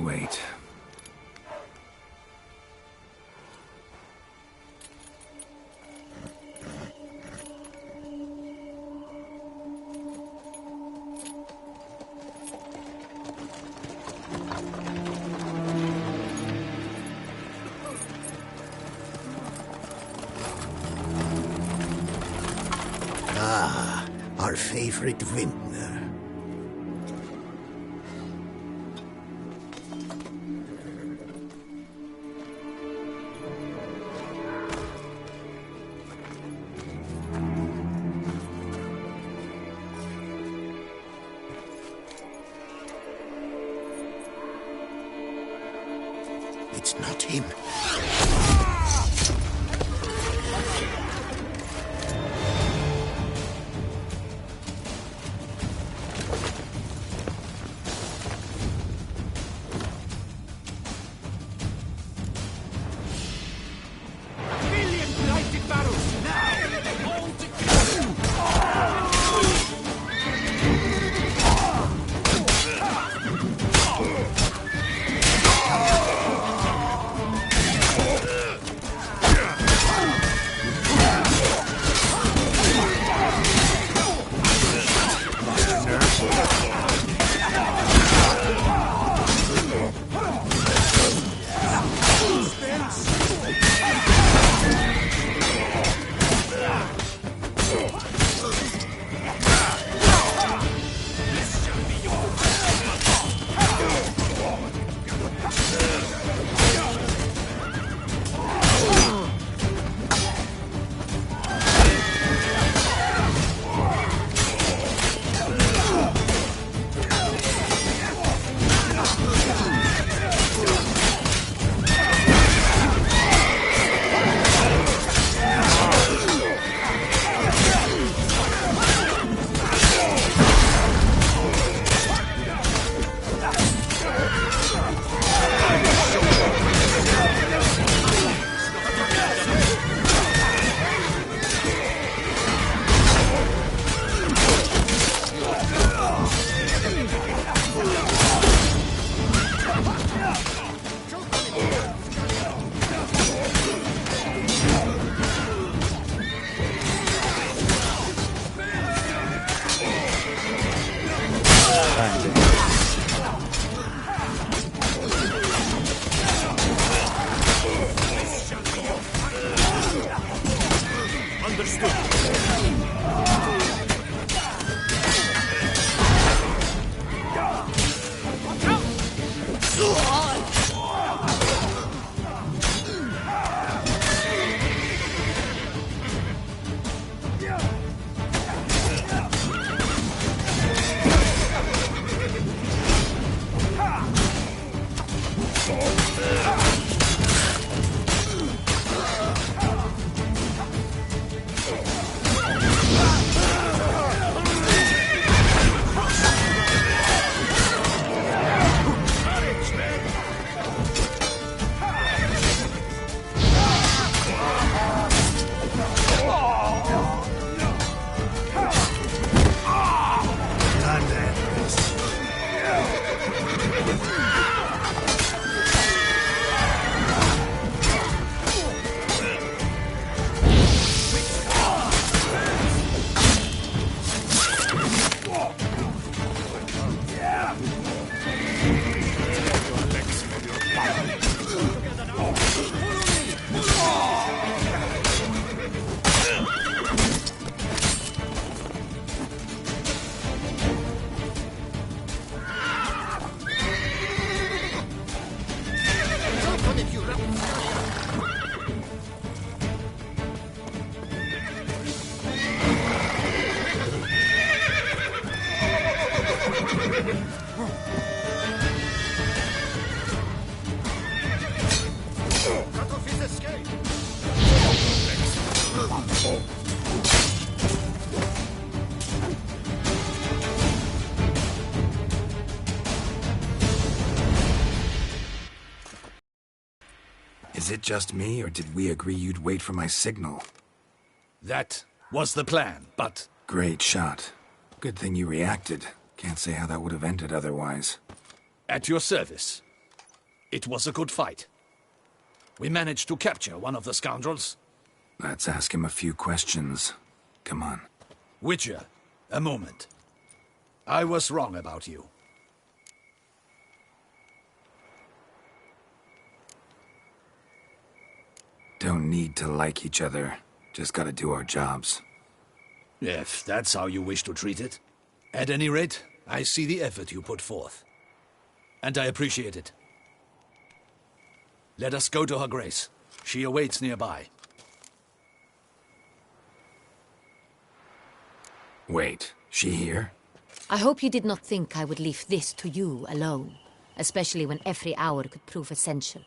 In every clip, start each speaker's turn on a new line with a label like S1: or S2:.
S1: wait.
S2: Ah, our favorite vintner. It's not him.
S1: Is it just me, or did we agree you'd wait for my signal?
S3: That was the plan, but...
S1: Great shot. Good thing you reacted. Can't say how that would have ended otherwise.
S3: At your service. It was a good fight. We managed to capture one of the scoundrels.
S1: Let's ask him a few questions. Come on.
S3: Witcher, a moment. I was wrong about you.
S1: Don't need to like each other. Just gotta do our jobs.
S3: If that's how you wish to treat it. At any rate, I see the effort you put forth. And I appreciate it. Let us go to her grace. She awaits nearby.
S1: Wait, she here?
S4: I hope you did not think I would leave this to you alone, especially when every hour could prove essential.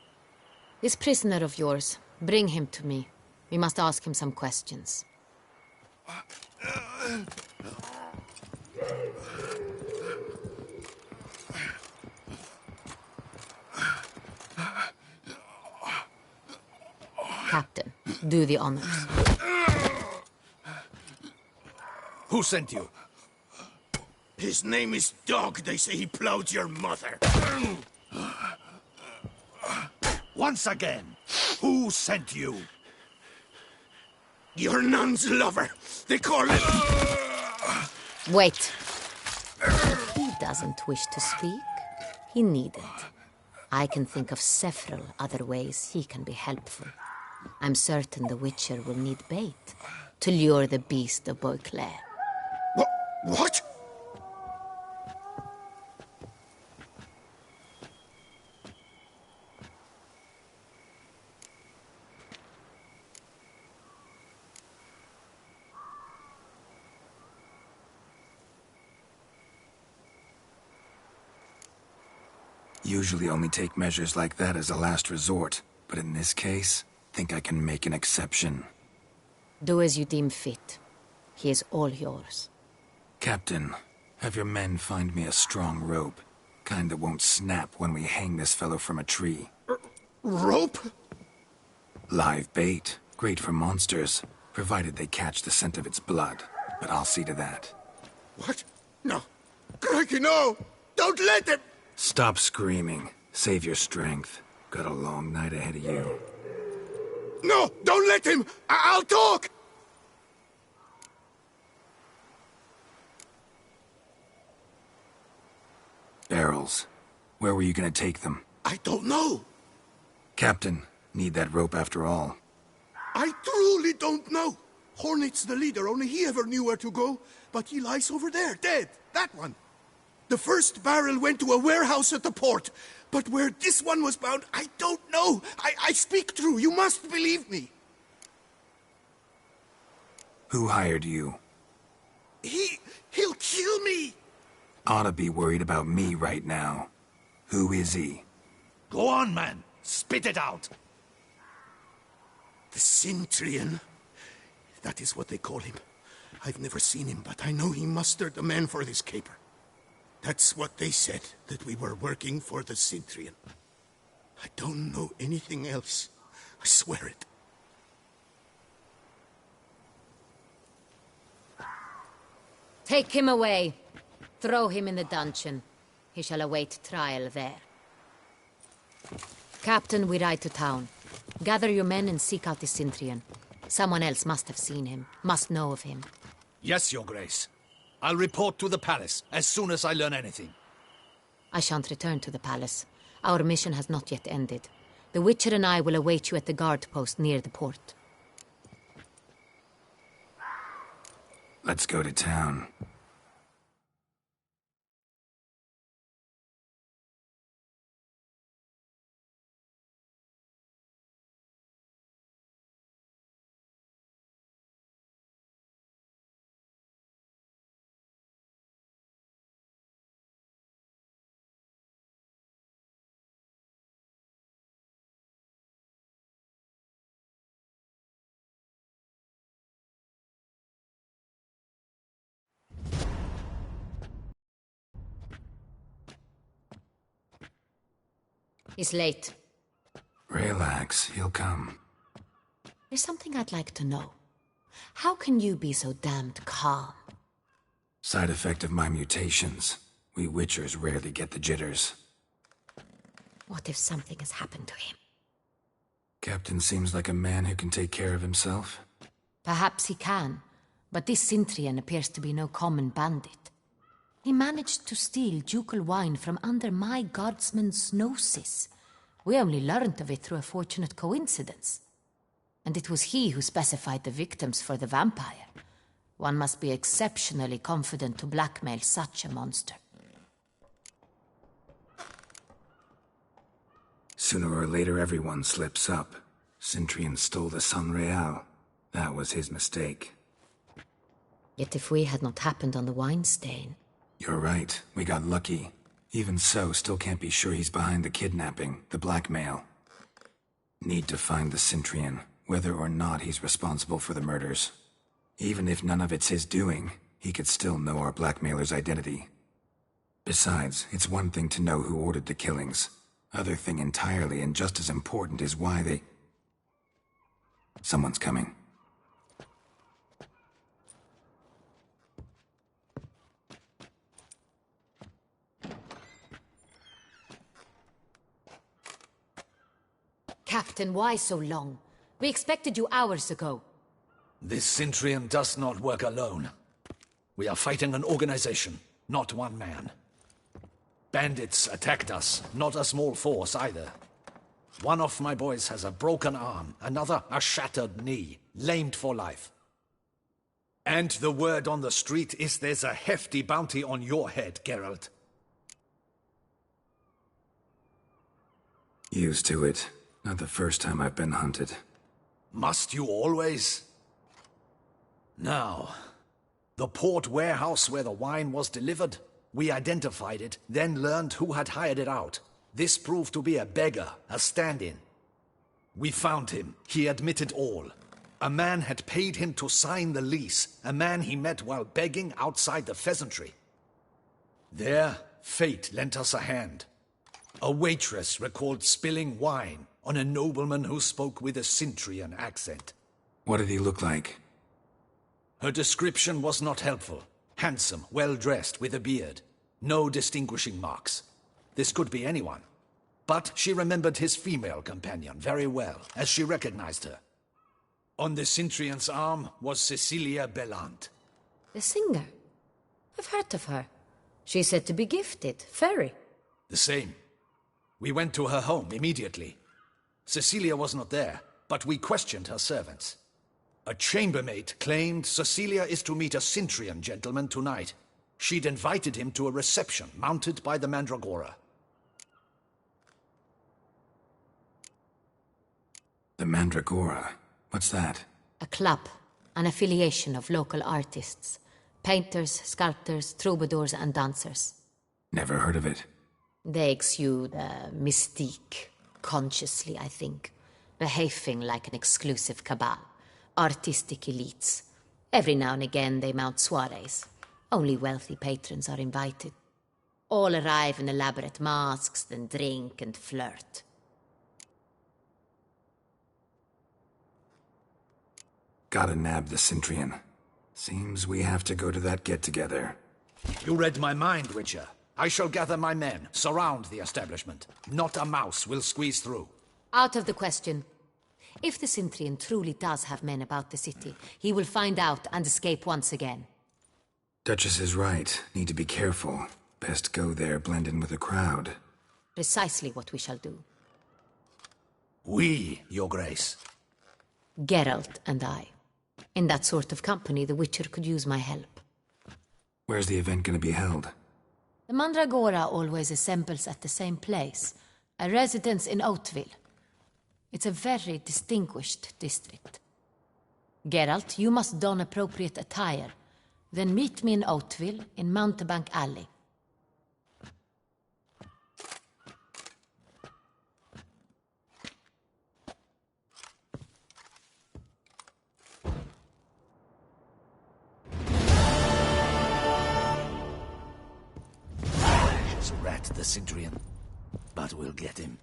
S4: This prisoner of yours, bring him to me. We must ask him some questions. Captain, do the honors.
S3: Who sent you?
S2: His name is Dog. They say he plowed your mother.
S3: Once again, who sent you?
S2: Your nun's lover. They call it...
S4: Wait. If he doesn't wish to speak, he needn't. I can think of several other ways he can be helpful. I'm certain the Witcher will need bait to lure the beast of Beauclair.
S2: What?
S1: Usually only take measures like that as a last resort, but in this case, think I can make an exception.
S4: Do as you deem fit. He is all yours.
S1: Captain, have your men find me a strong rope. Kind that won't snap when we hang this fellow from a tree.
S2: Rope?
S1: Live bait. Great for monsters, provided they catch the scent of its blood. But I'll see to that.
S2: What? No. Crikey, no! Don't let him!
S1: Stop screaming. Save your strength. Got a long night ahead of you.
S2: No! Don't let him! I'll talk!
S1: Barrels. Where were you gonna take them?
S2: I don't know.
S1: Captain, need that rope after all.
S2: I truly don't know. Hornet's the leader, only he ever knew where to go. But he lies over there, dead. That one. The first barrel went to a warehouse at the port. But where this one was bound, I don't know. I speak true. You must believe me.
S1: Who hired you?
S2: He'll kill me.
S1: Oughta be worried about me right now. Who is he?
S3: Go on, man. Spit it out.
S2: The Cintrian. That is what they call him. I've never seen him, but I know he mustered the men for this caper. That's what they said, that we were working for the Cintrian. I don't know anything else. I swear it.
S4: Take him away. Throw him in the dungeon. He shall await trial there. Captain, we ride to town. Gather your men and seek out the Cintrian. Someone else must have seen him, must know of him.
S3: Yes, Your Grace. I'll report to the palace as soon as I learn anything.
S4: I shan't return to the palace. Our mission has not yet ended. The Witcher and I will await you at the guard post near the port.
S1: Let's go to town.
S4: He's late.
S1: Relax, he'll come.
S4: There's something I'd like to know. How can you be so damned calm?
S1: Side effect of my mutations. We Witchers rarely get the jitters.
S4: What if something has happened to him?
S1: Captain seems like a man who can take care of himself.
S4: Perhaps he can, but this Cintrian appears to be no common bandit. He managed to steal ducal wine from under my guardsman's noses. We only learned of it through a fortunate coincidence. And it was he who specified the victims for the vampire. One must be exceptionally confident to blackmail such a monster.
S1: Sooner or later, everyone slips up. Cintrian stole the San Real. That was his mistake.
S4: Yet if we had not happened on the wine stain...
S1: You're right. We got lucky. Even so, still can't be sure he's behind the kidnapping, the blackmail. Need to find the Cintrian, whether or not he's responsible for the murders. Even if none of it's his doing, he could still know our blackmailer's identity. Besides, it's one thing to know who ordered the killings. Other thing entirely, and just as important, is why they... Someone's coming.
S4: Captain, why so long? We expected you hours ago.
S3: This Cintrian does not work alone. We are fighting an organization, not one man. Bandits attacked us, not a small force either. One of my boys has a broken arm, another a shattered knee, lamed for life. And the word on the street is there's a hefty bounty on your head, Geralt.
S1: Used to it. Not the first time I've been hunted.
S3: Must you always? Now, the port warehouse where the wine was delivered, we identified it, then learned who had hired it out. This proved to be a beggar, a stand-in. We found him. He admitted all. A man had paid him to sign the lease, a man he met while begging outside the pheasantry. There, fate lent us a hand. A waitress recalled spilling wine on a nobleman who spoke with a Cintrian accent.
S1: What did he look like?
S3: Her description was not helpful. Handsome, well-dressed, with a beard. No distinguishing marks. This could be anyone. But she remembered his female companion very well, as she recognized her. On the Cintrian's arm was Cecilia Bellant.
S4: The singer? I've heard of her. She's said to be gifted, fairy.
S3: The same. We went to her home immediately. Cecilia was not there, but we questioned her servants. A chambermaid claimed Cecilia is to meet a Cintrian gentleman tonight. She'd invited him to a reception mounted by the Mandragora.
S1: The Mandragora? What's that?
S4: A club, an affiliation of local artists. Painters, sculptors, troubadours and dancers.
S1: Never heard of it.
S4: They exude mystique, consciously, I think. Behaving like an exclusive cabal. Artistic elites. Every now and again they mount soirees. Only wealthy patrons are invited. All arrive in elaborate masks, then drink and flirt.
S1: Gotta nab the Cintrian. Seems we have to go to that get-together.
S3: You read my mind, Witcher. I shall gather my men, surround the establishment. Not a mouse will squeeze through.
S4: Out of the question. If the Cintrian truly does have men about the city, he will find out and escape once again.
S1: Duchess is right. Need to be careful. Best go there, blend in with the crowd.
S4: Precisely what we shall do.
S3: We, Your Grace.
S4: Geralt and I. In that sort of company, the Witcher could use my help.
S1: Where's the event gonna be held?
S4: The Mandragora always assembles at the same place, a residence in Oatville. It's a very distinguished district. Geralt, you must don appropriate attire. Then meet me in Oatville, in Mountebank Alley.
S3: It's a rat, the Cintrian. But we'll get him.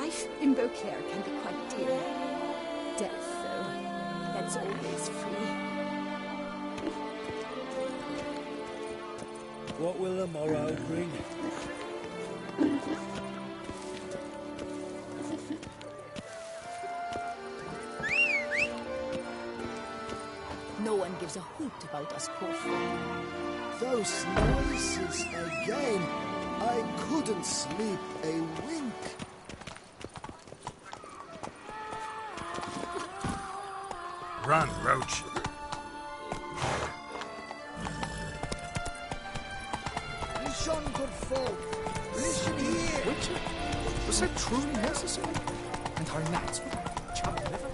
S5: Life in Beauclair can be quite dear. Death, though, that's always free.
S6: What will the morrow bring?
S5: No one gives a hoot about us poor folk.
S7: Those noises again. I couldn't sleep a wink.
S1: Run, Roach.
S7: Listen, good folk. Listen here.
S3: Witcher? Was that truly necessary? And our knights would chop liver?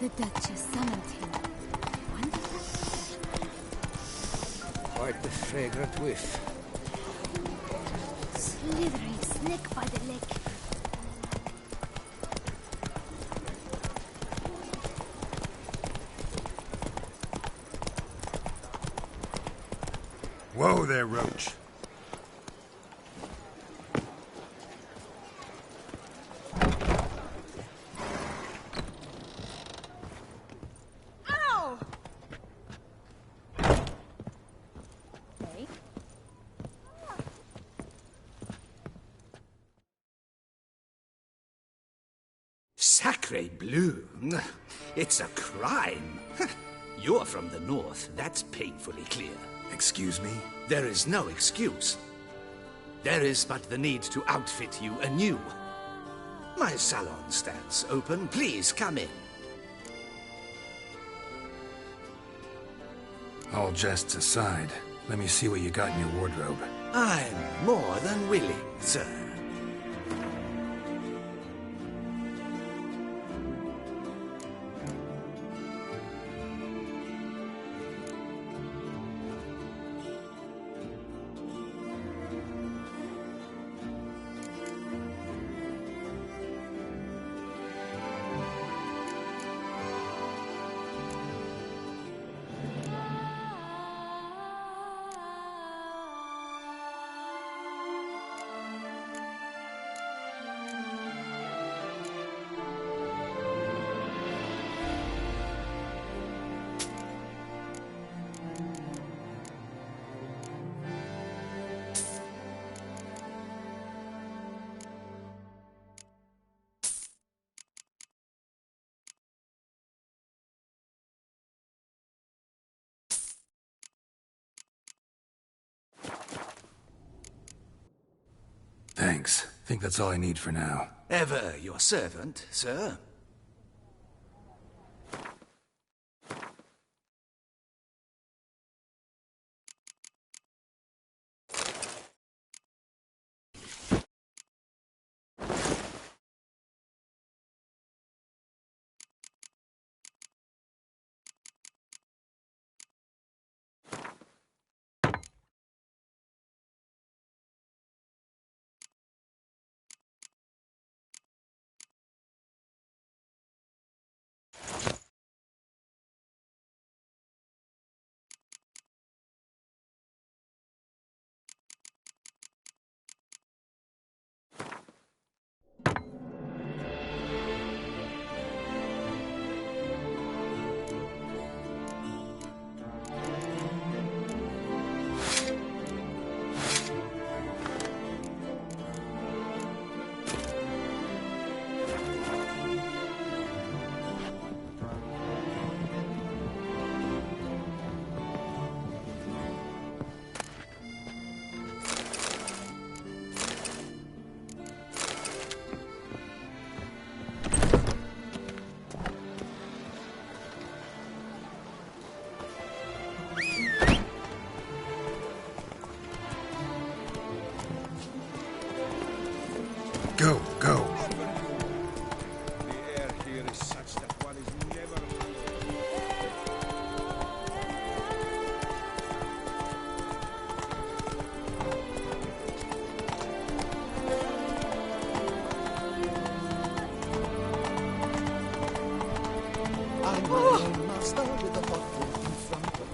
S5: The Duchess summoned him. Wonderful.
S6: Quite the fragrant whiff.
S5: Slithery snake by the leg.
S1: Whoa there, Roach.
S5: Ow! Okay.
S3: Sacre bleu! It's a crime! You're from the north, that's painfully clear.
S1: Excuse me?
S3: There is no excuse. There is but the need to outfit you anew. My salon stands open. Please come in.
S1: All jests aside, let me see what you got in your wardrobe.
S3: I'm more than willing, sir.
S1: Thanks. Think that's all I need for now.
S3: Ever your servant, sir.
S7: Master with a hot drink in front of him.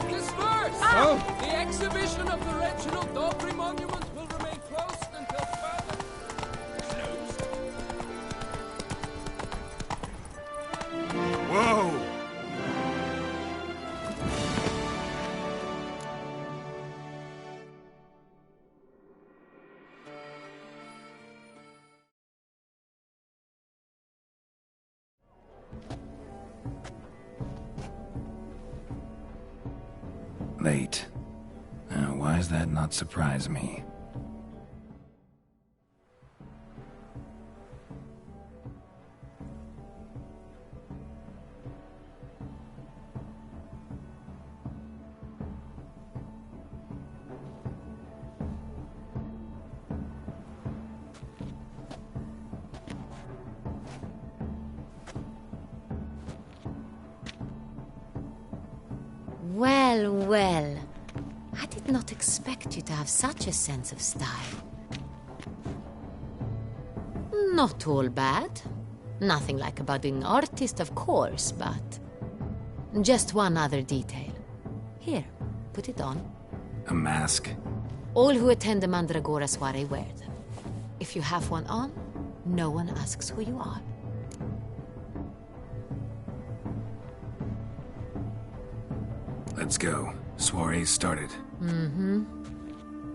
S8: Disperse!
S6: Oh!
S8: The exhibition of the Reginald Daubry monument will remain closed until further... Closed?
S1: Whoa! Late. Why does that not surprise me?
S4: Well, well. I did not expect you to have such a sense of style. Not all bad. Nothing like a budding artist, of course, but... just one other detail. Here, put it on.
S1: A mask?
S4: All who attend the Mandragora soiree wear them. If you have one on, no one asks who you are.
S1: Let's go. Soiree's started.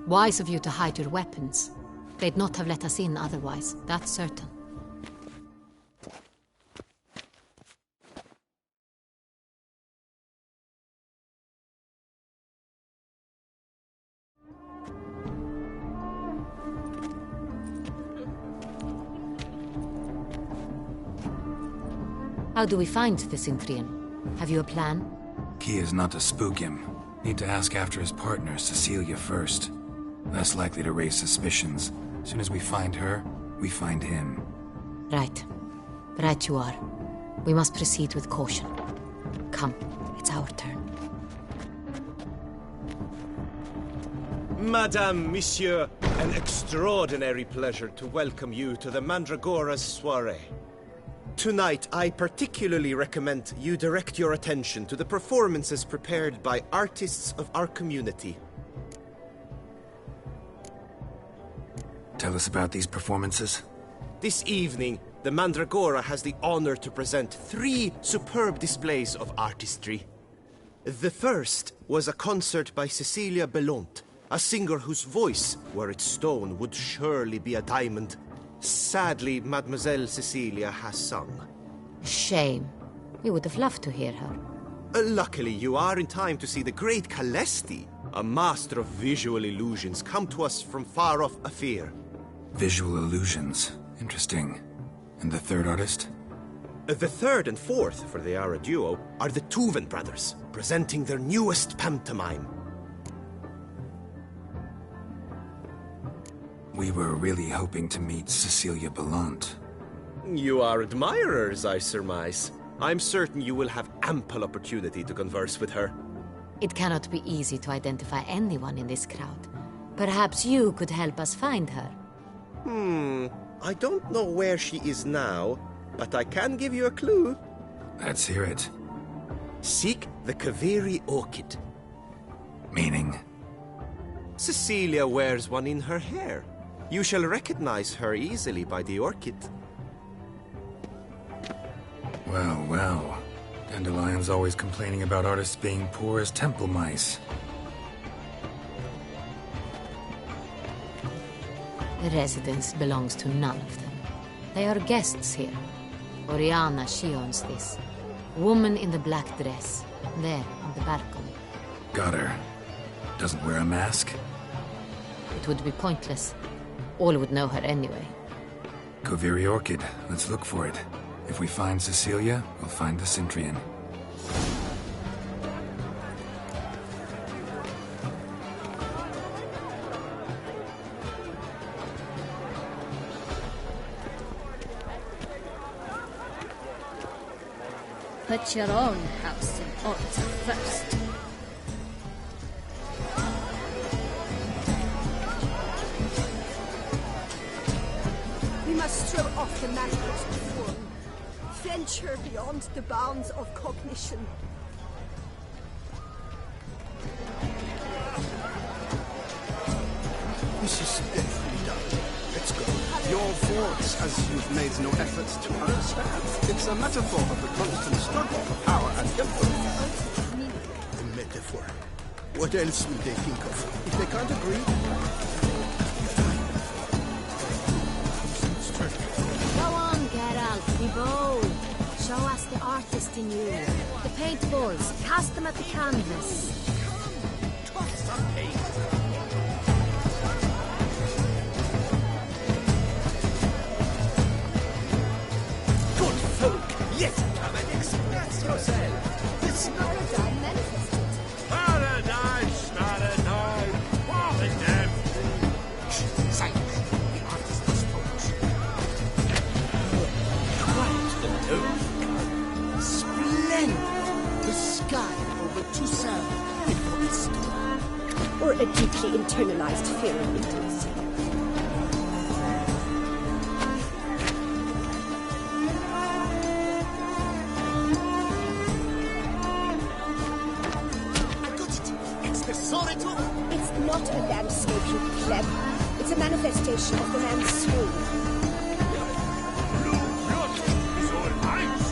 S4: Wise of you to hide your weapons. They'd not have let us in otherwise, that's certain. How do we find the Cintrian? Have you a plan?
S1: Key is not to spook him. Need to ask after his partner, Cecilia, first. Less likely to raise suspicions. As soon as we find her, we find him.
S4: Right. Right you are. We must proceed with caution. Come, it's our turn.
S9: Madame, Monsieur, an extraordinary pleasure to welcome you to the Mandragora's soiree. Tonight, I particularly recommend you direct your attention to the performances prepared by artists of our community.
S1: Tell us about these performances.
S9: This evening, the Mandragora has the honor to present 3 superb displays of artistry. The first was a concert by Cecilia Bellont, a singer whose voice, were it stone, would surely be a diamond. Sadly, Mademoiselle Cecilia has sung.
S4: Shame. We would have loved to hear her.
S9: Luckily, you are in time to see the great Calesti, a master of visual illusions, come to us from far off Afir.
S1: Visual illusions. Interesting. And the third artist?
S9: The third and fourth, for they are a duo, are the Tuven brothers, presenting their newest pantomime.
S1: We were really hoping to meet Cecilia Bellont.
S9: You are admirers, I surmise. I'm certain you will have ample opportunity to converse with her.
S4: It cannot be easy to identify anyone in this crowd. Perhaps you could help us find her.
S9: I don't know where she is now, but I can give you a clue.
S1: Let's hear it.
S9: Seek the Kaviri orchid.
S1: Meaning?
S9: Cecilia wears one in her hair. You shall recognize her easily by the orchid.
S1: Well, well. Dandelion's always complaining about artists being poor as temple mice.
S4: The residence belongs to none of them. They are guests here. Oriana, she owns this. Woman in the black dress. There, on the balcony.
S1: Got her. Doesn't wear a mask?
S4: It would be pointless. All would know her anyway.
S1: Kaviri Orchid. Let's look for it. If we find Cecilia, we'll find the Cintrian.
S5: Put your own house in order first. We must throw off the manacles before Venture beyond the bounds of cognition.
S2: This is definitely done. Let's go. Your faults, as you've made no effort to understand. It's a metaphor of the constant struggle for power and influence. A metaphor. What else will they think of? If they can't agree...
S4: Go on, Geralt, be bold. Show us the artist in you. The paintballs, cast them at the canvas.
S2: Toss some paint.
S3: Good folk, yet come and express yourself. This
S5: Paradigm manifested.
S8: Paradise, paradise. What a damn
S2: Silence. The artist must focus.
S3: quite alone. Splendid. The sky over Toussaint before the storm.
S5: Or a deeply internalized fear of intimacy.
S3: I got it. It's the Sorito.
S5: It's not a landscape, you pleb. It's a manifestation of the man's soul.
S8: is all ice.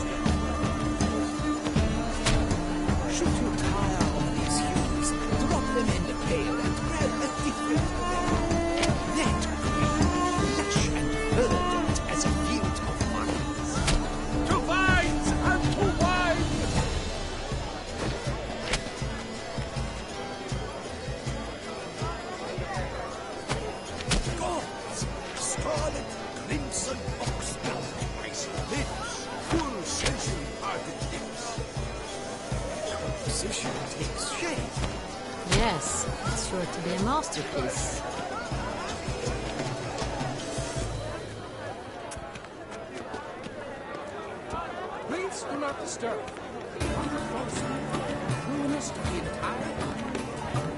S3: Should you tire of these hues, drop them in the pail and grab a different one. That green, lush and verdant as a field of vines.
S8: To vines and to wine.
S3: Gods, scarlet, crimson, oxblood, icy lips, full sensual parted lips. Composition takes shape.
S4: Yes, it's sure to be a masterpiece.
S8: Please do not disturb. Wonderful, ruinous to the entire.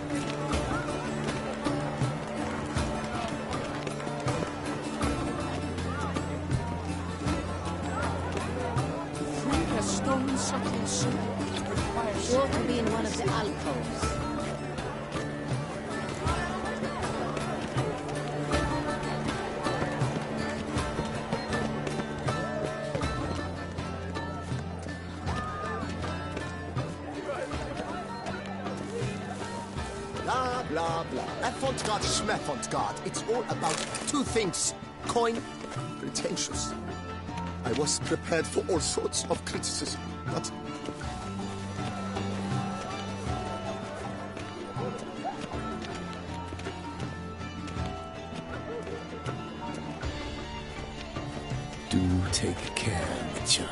S8: Free as stone subtle soul requires.
S4: Sure to be in one of the alcoves.
S9: Blah, blah, blah. Avant-garde, schmeffant-garde. It's all about two things. Coin, pretentious. I was prepared for all sorts of criticism, but...
S1: Do take care, Mitya.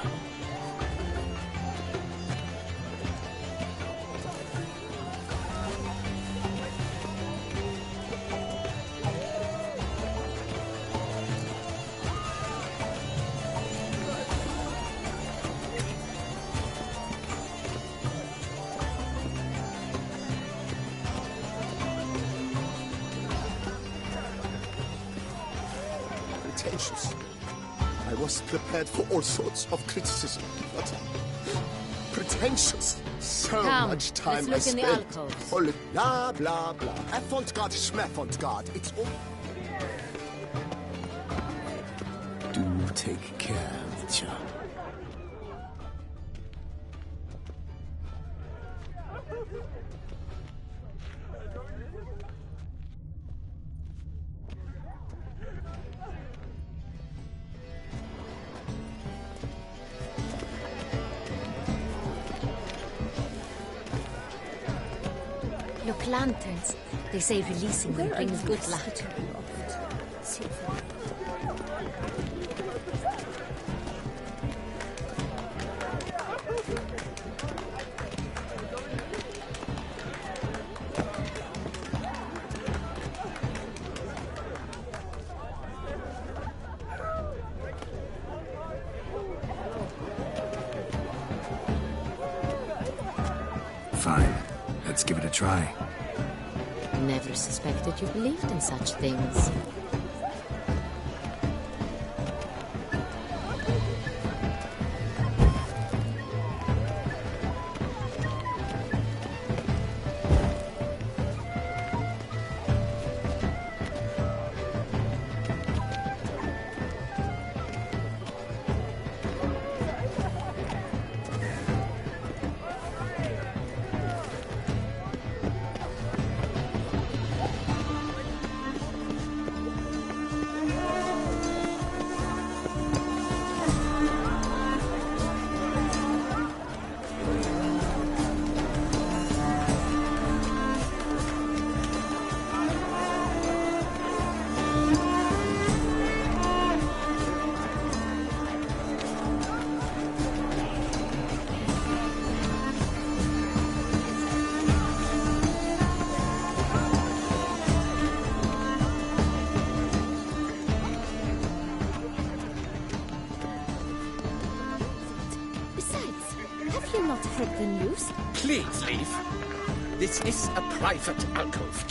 S9: pretentious. I was prepared for all sorts of criticism, but pretentious. So
S4: Come,
S9: much time I
S4: let's look in
S9: spent.
S4: the alcoves.
S9: All blah blah blah. Avant-garde, schmeffant-garde. It's all.
S1: Do take care, Mitya.
S4: Look, lanterns. They say releasing them
S5: Where are
S4: brings
S5: you
S4: good luck.
S5: sitting aloft? Sylvia.
S1: Fine. Let's give it a try.
S4: Never suspected you believed in such things.
S5: Have you not heard the news?
S10: Please leave. This is a private alcove.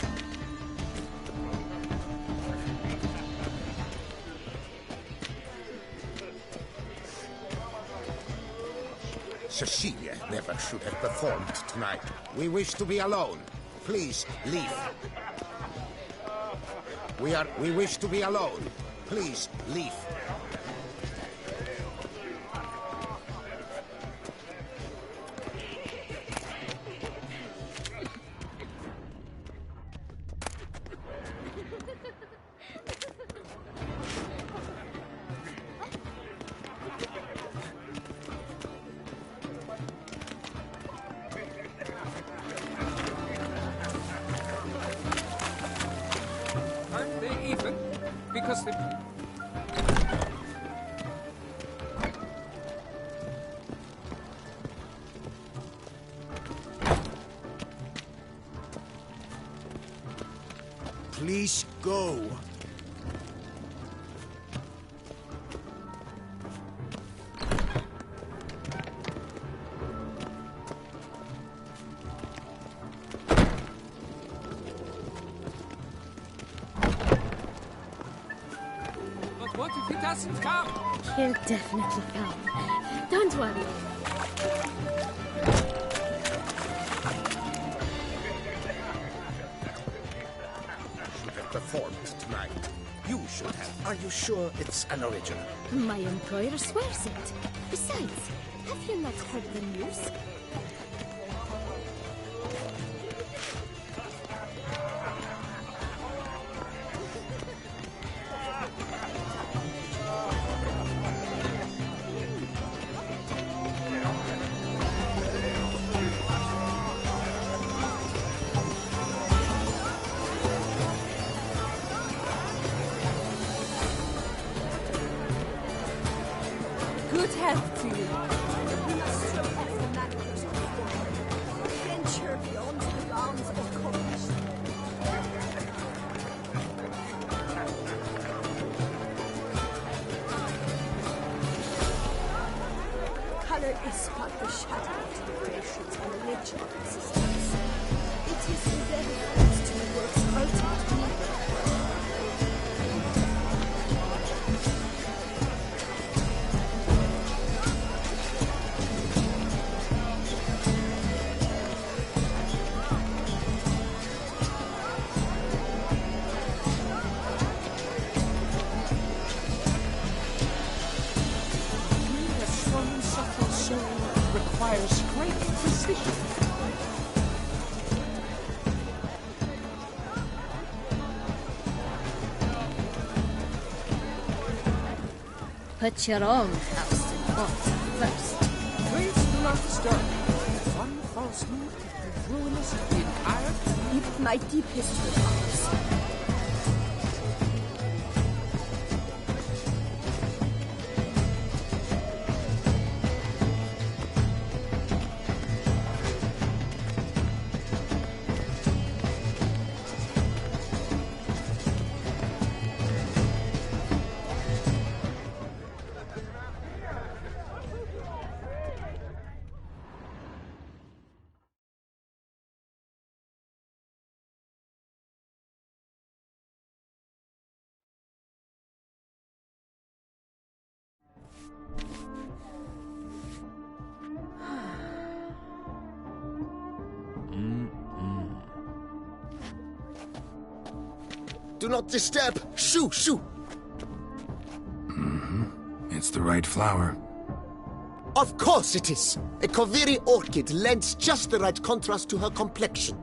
S11: Cecilia never should have performed tonight. We wish to be alone. Please, leave. We wish to be alone. Please, leave.
S8: Aren't they even? Because they...
S2: Please go.
S8: But what if he doesn't come?
S5: He'll definitely come. Don't worry.
S11: Should have performed tonight. You should have.
S10: Are you sure it's an original?
S5: My employer swears it. Besides, have you not heard the news?
S8: Good health to you.
S5: Venture beyond the bounds of caution. Color is but the shadow of the creations and the nature of existence. It is the very first to the work's ultimate meaning.
S10: A strong, subtle soul requires great precision.
S5: Put your own house in order first.
S8: Please do not disturb. One false move could be ruinous to the entire...
S5: Deep my deepest regards.
S9: Do not disturb! Shoo! Shoo!
S1: It's the right flower.
S9: Of course it is! A Koviri orchid lends just the right contrast to her complexion.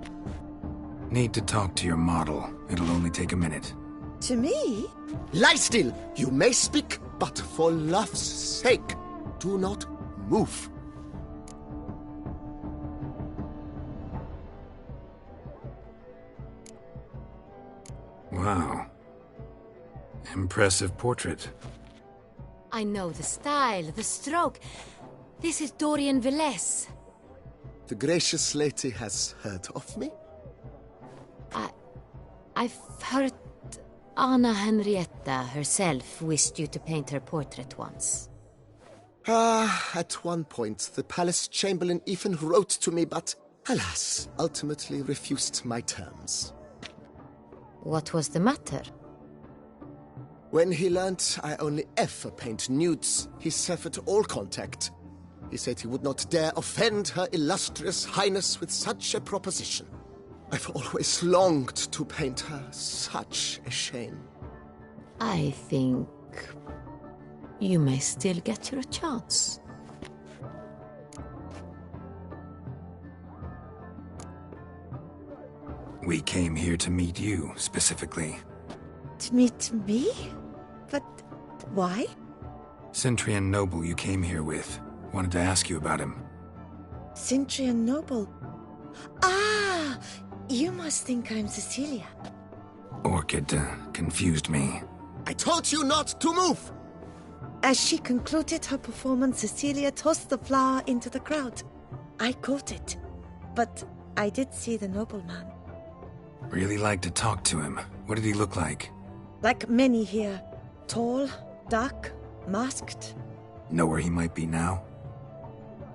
S1: Need to talk to your model. It'll only take a minute.
S7: To me?
S9: Lie still! You may speak, but for love's sake, do not move.
S1: Wow. Impressive portrait.
S4: I know the style, the stroke. This is Dorian Velez.
S9: The gracious lady has heard of me?
S4: I've heard Anna Henrietta herself wished you to paint her portrait once.
S12: At one point, the palace chamberlain even wrote to me, but, alas, ultimately refused my terms.
S4: What was the matter?
S12: When he learnt I only ever paint nudes, he severed all contact. He said he would not dare offend Her Illustrious Highness with such a proposition. I've always longed to paint her. Such a shame.
S4: I think you may still get your chance.
S1: We came here to meet you, specifically.
S13: To meet me? But why?
S1: Cintrian Noble you came here with. Wanted to ask you about him.
S13: Cintrian Noble? Ah! You must think I'm Cecilia.
S1: Orchid confused me.
S12: I told you not to move!
S13: As she concluded her performance, Cecilia tossed the flower into the crowd. I caught it, but I did see the nobleman.
S1: Really like to talk to him. What did he look like?
S13: Like many here. Tall, dark, masked.
S1: Know where he might be now?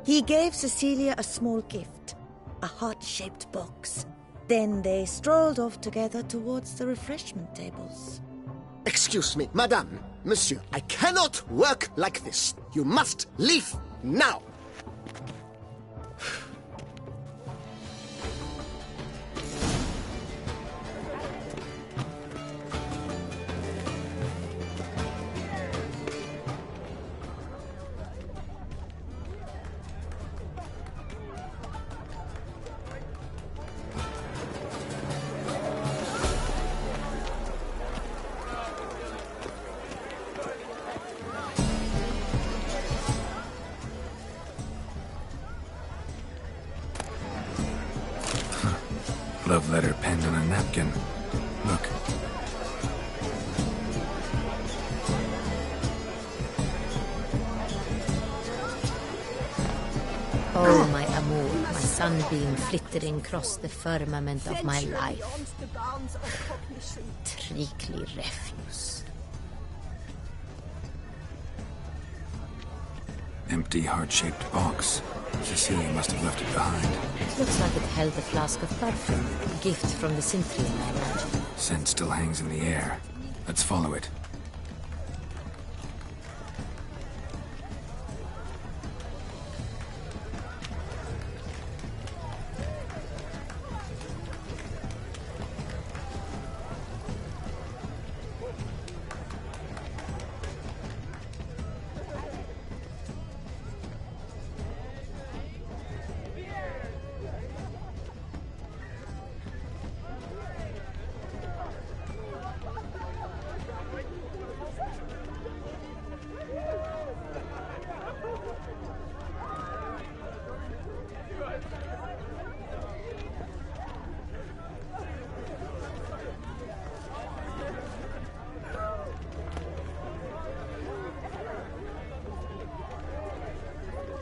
S13: He gave Cecilia a small gift, a heart-shaped box. Then they strolled off together towards the refreshment tables.
S12: Excuse me, madame, monsieur, I cannot work like this. You must leave now.
S1: Love letter penned on a napkin. Look.
S4: Oh, my amour, my sunbeam flittering across the firmament of my life. Trickly refuse.
S1: Empty heart-shaped box. Cecilia must have left it behind.
S4: It looks like it held a flask of perfume. A gift from the Cintrian, I imagine.
S1: Scent still hangs in the air. Let's follow it.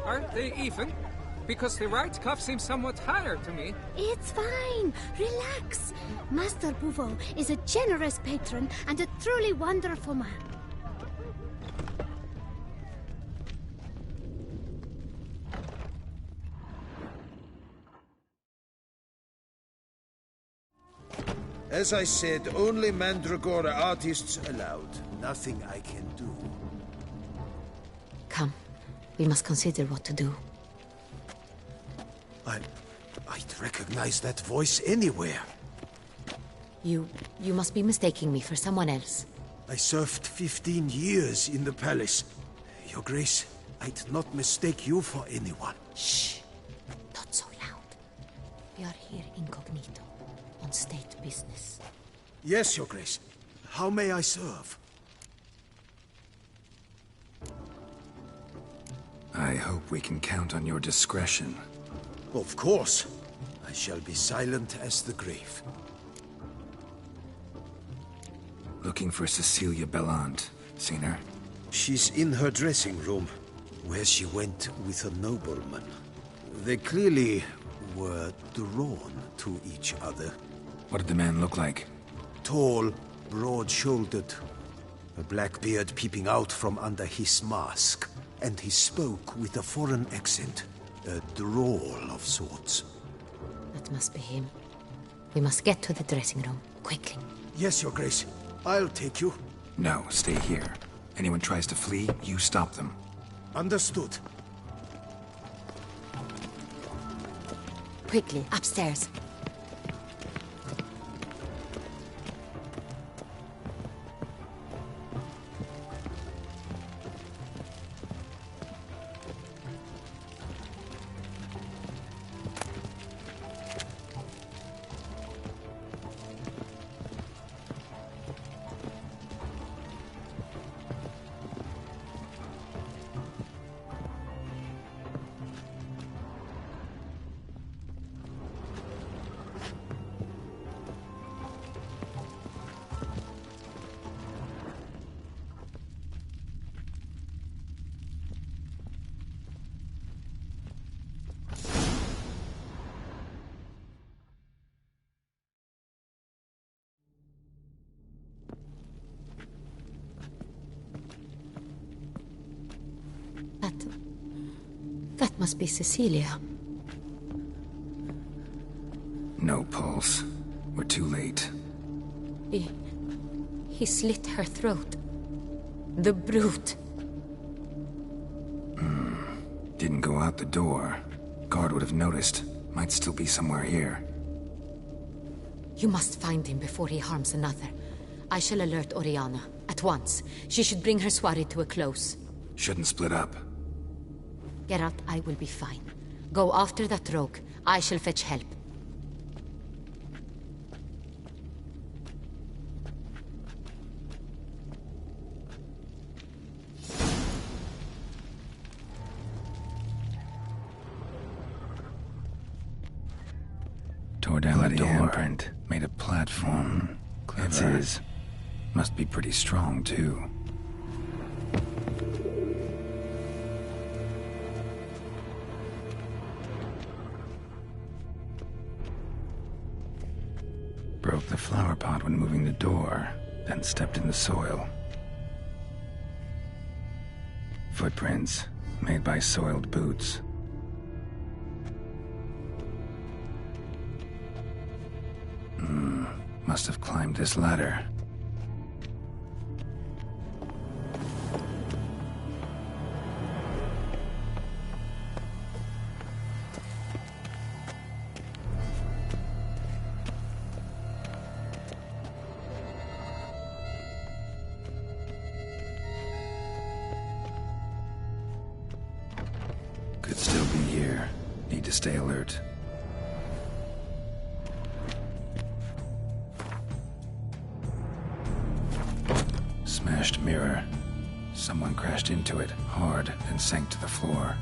S8: Aren't they even? Because the right cuff seems somewhat higher to me.
S14: It's fine. Relax. Master Bouveau is a generous patron and a truly wonderful man.
S6: As I said, only Mandragora artists allowed. Nothing I can do.
S4: Come. We must consider what to do.
S6: I'd recognize that voice anywhere.
S4: You must be mistaking me for someone else.
S6: I served 15 years in the palace. Your Grace, I'd not mistake you for anyone.
S4: Shh. Not so loud. We are here incognito, on state business.
S6: Yes, Your Grace. How may I serve?
S1: I hope we can count on your discretion.
S6: Of course. I shall be silent as the grave.
S1: Looking for Cecilia Bellant. Seen her?
S6: She's in her dressing room, where she went with a nobleman. They clearly were drawn to each other.
S1: What did the man look like?
S6: Tall, broad-shouldered. A black beard peeping out from under his mask. And he spoke with a foreign accent. A drawl of sorts.
S4: That must be him. We must get to the dressing room, quickly.
S6: Yes, Your Grace. I'll take you.
S1: No, stay here. Anyone tries to flee, you stop them.
S6: Understood.
S4: Quickly, upstairs. That must be Cecilia.
S1: No pulse. We're too late.
S4: He slit her throat. The brute.
S1: Didn't go out the door. Guard would have noticed. Might still be somewhere here.
S4: You must find him before he harms another. I shall alert Oriana. At once. She should bring her soirée to a close.
S1: Shouldn't split up.
S4: Geralt, I will be fine. Go after that rogue. I shall fetch help.
S1: Tore down the door. Handprint. Made a platform. Clever. It's his. Must be pretty strong, too. Broke the flower pot when moving the door, then stepped in the soil. Footprints, made by soiled boots. Must have climbed this ladder. Could still be here. Need to stay alert. Smashed mirror. Someone crashed into it hard and sank to the floor.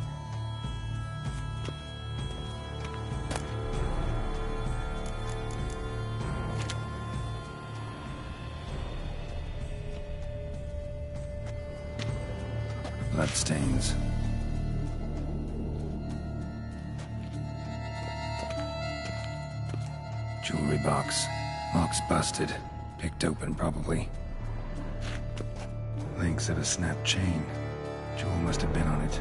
S1: Bloodstains. Jewelry box. Lock's busted. Picked open, probably. Links of a snapped chain. Jewel must have been on it.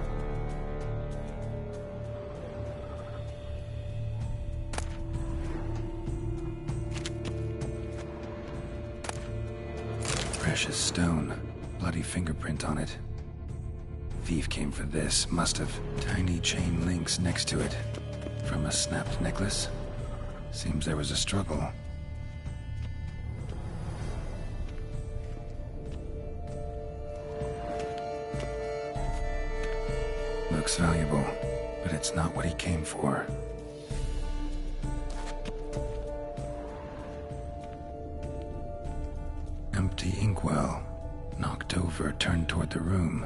S1: Precious stone. Bloody fingerprint on it. Thief came for this. Must have. Tiny chain links next to it. From a snapped necklace. Seems there was a struggle. Looks valuable, but it's not what he came for. Empty inkwell. Knocked over, turned toward the room.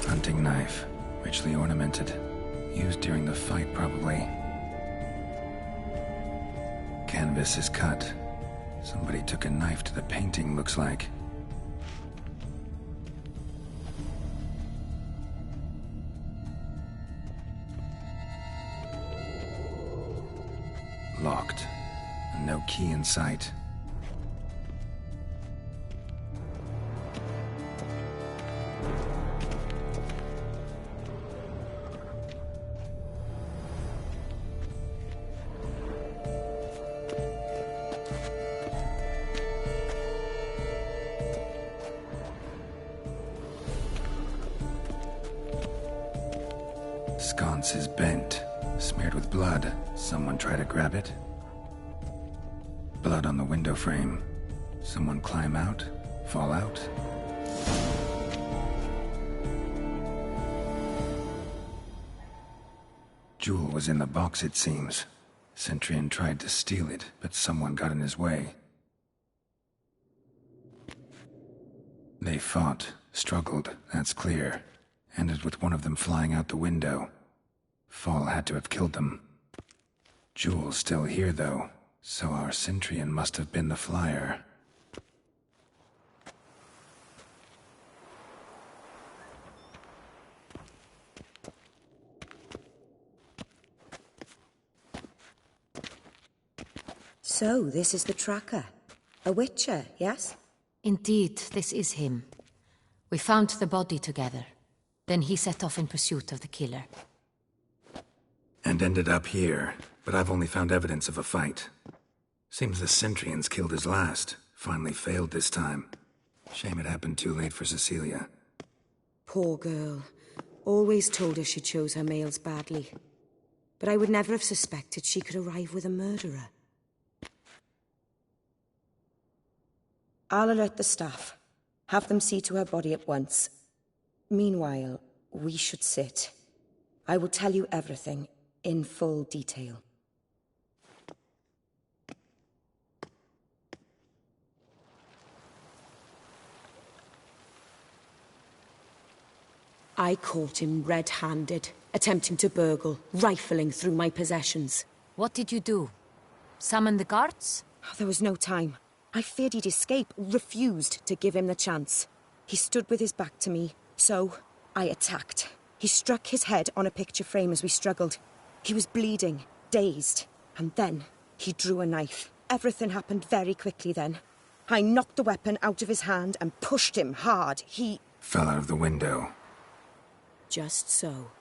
S1: Hunting knife, richly ornamented. Used during the fight, probably. Canvas is cut. Somebody took a knife to the painting, looks like. Locked. No key in sight. sconce is bent, smeared with blood. Someone try to grab it? Blood on the window frame. Someone climb out? Fall out? Jewel was in the box, it seems. Centurion tried to steal it, but someone got in his way. They fought, struggled, that's clear. Ended with one of them flying out the window. Fall had to have killed them. Jewel's still here, though, so our Centurion must have been the flyer.
S15: So, this is the tracker. A Witcher, yes?
S4: Indeed, this is him. We found the body together. Then he set off in pursuit of the killer.
S1: And ended up here, but I've only found evidence of a fight. Seems the Centurions killed his last. Finally failed this time. Shame it happened too late for Cecilia.
S15: Poor girl. Always told her she chose her males badly. But I would never have suspected she could arrive with a murderer. I'll alert the staff. Have them see to her body at once. Meanwhile, we should sit. I will tell you everything, in full detail. I caught him red-handed, attempting to burgle, rifling through my possessions.
S4: What did you do? Summon the guards?
S15: There was no time. I feared he'd escape, refused to give him the chance. He stood with his back to me, so I attacked. He struck his head on a picture frame as we struggled. He was bleeding, dazed, and then he drew a knife. Everything happened very quickly then. I knocked the weapon out of his hand and pushed him hard. He
S1: fell out of the window.
S15: Just so.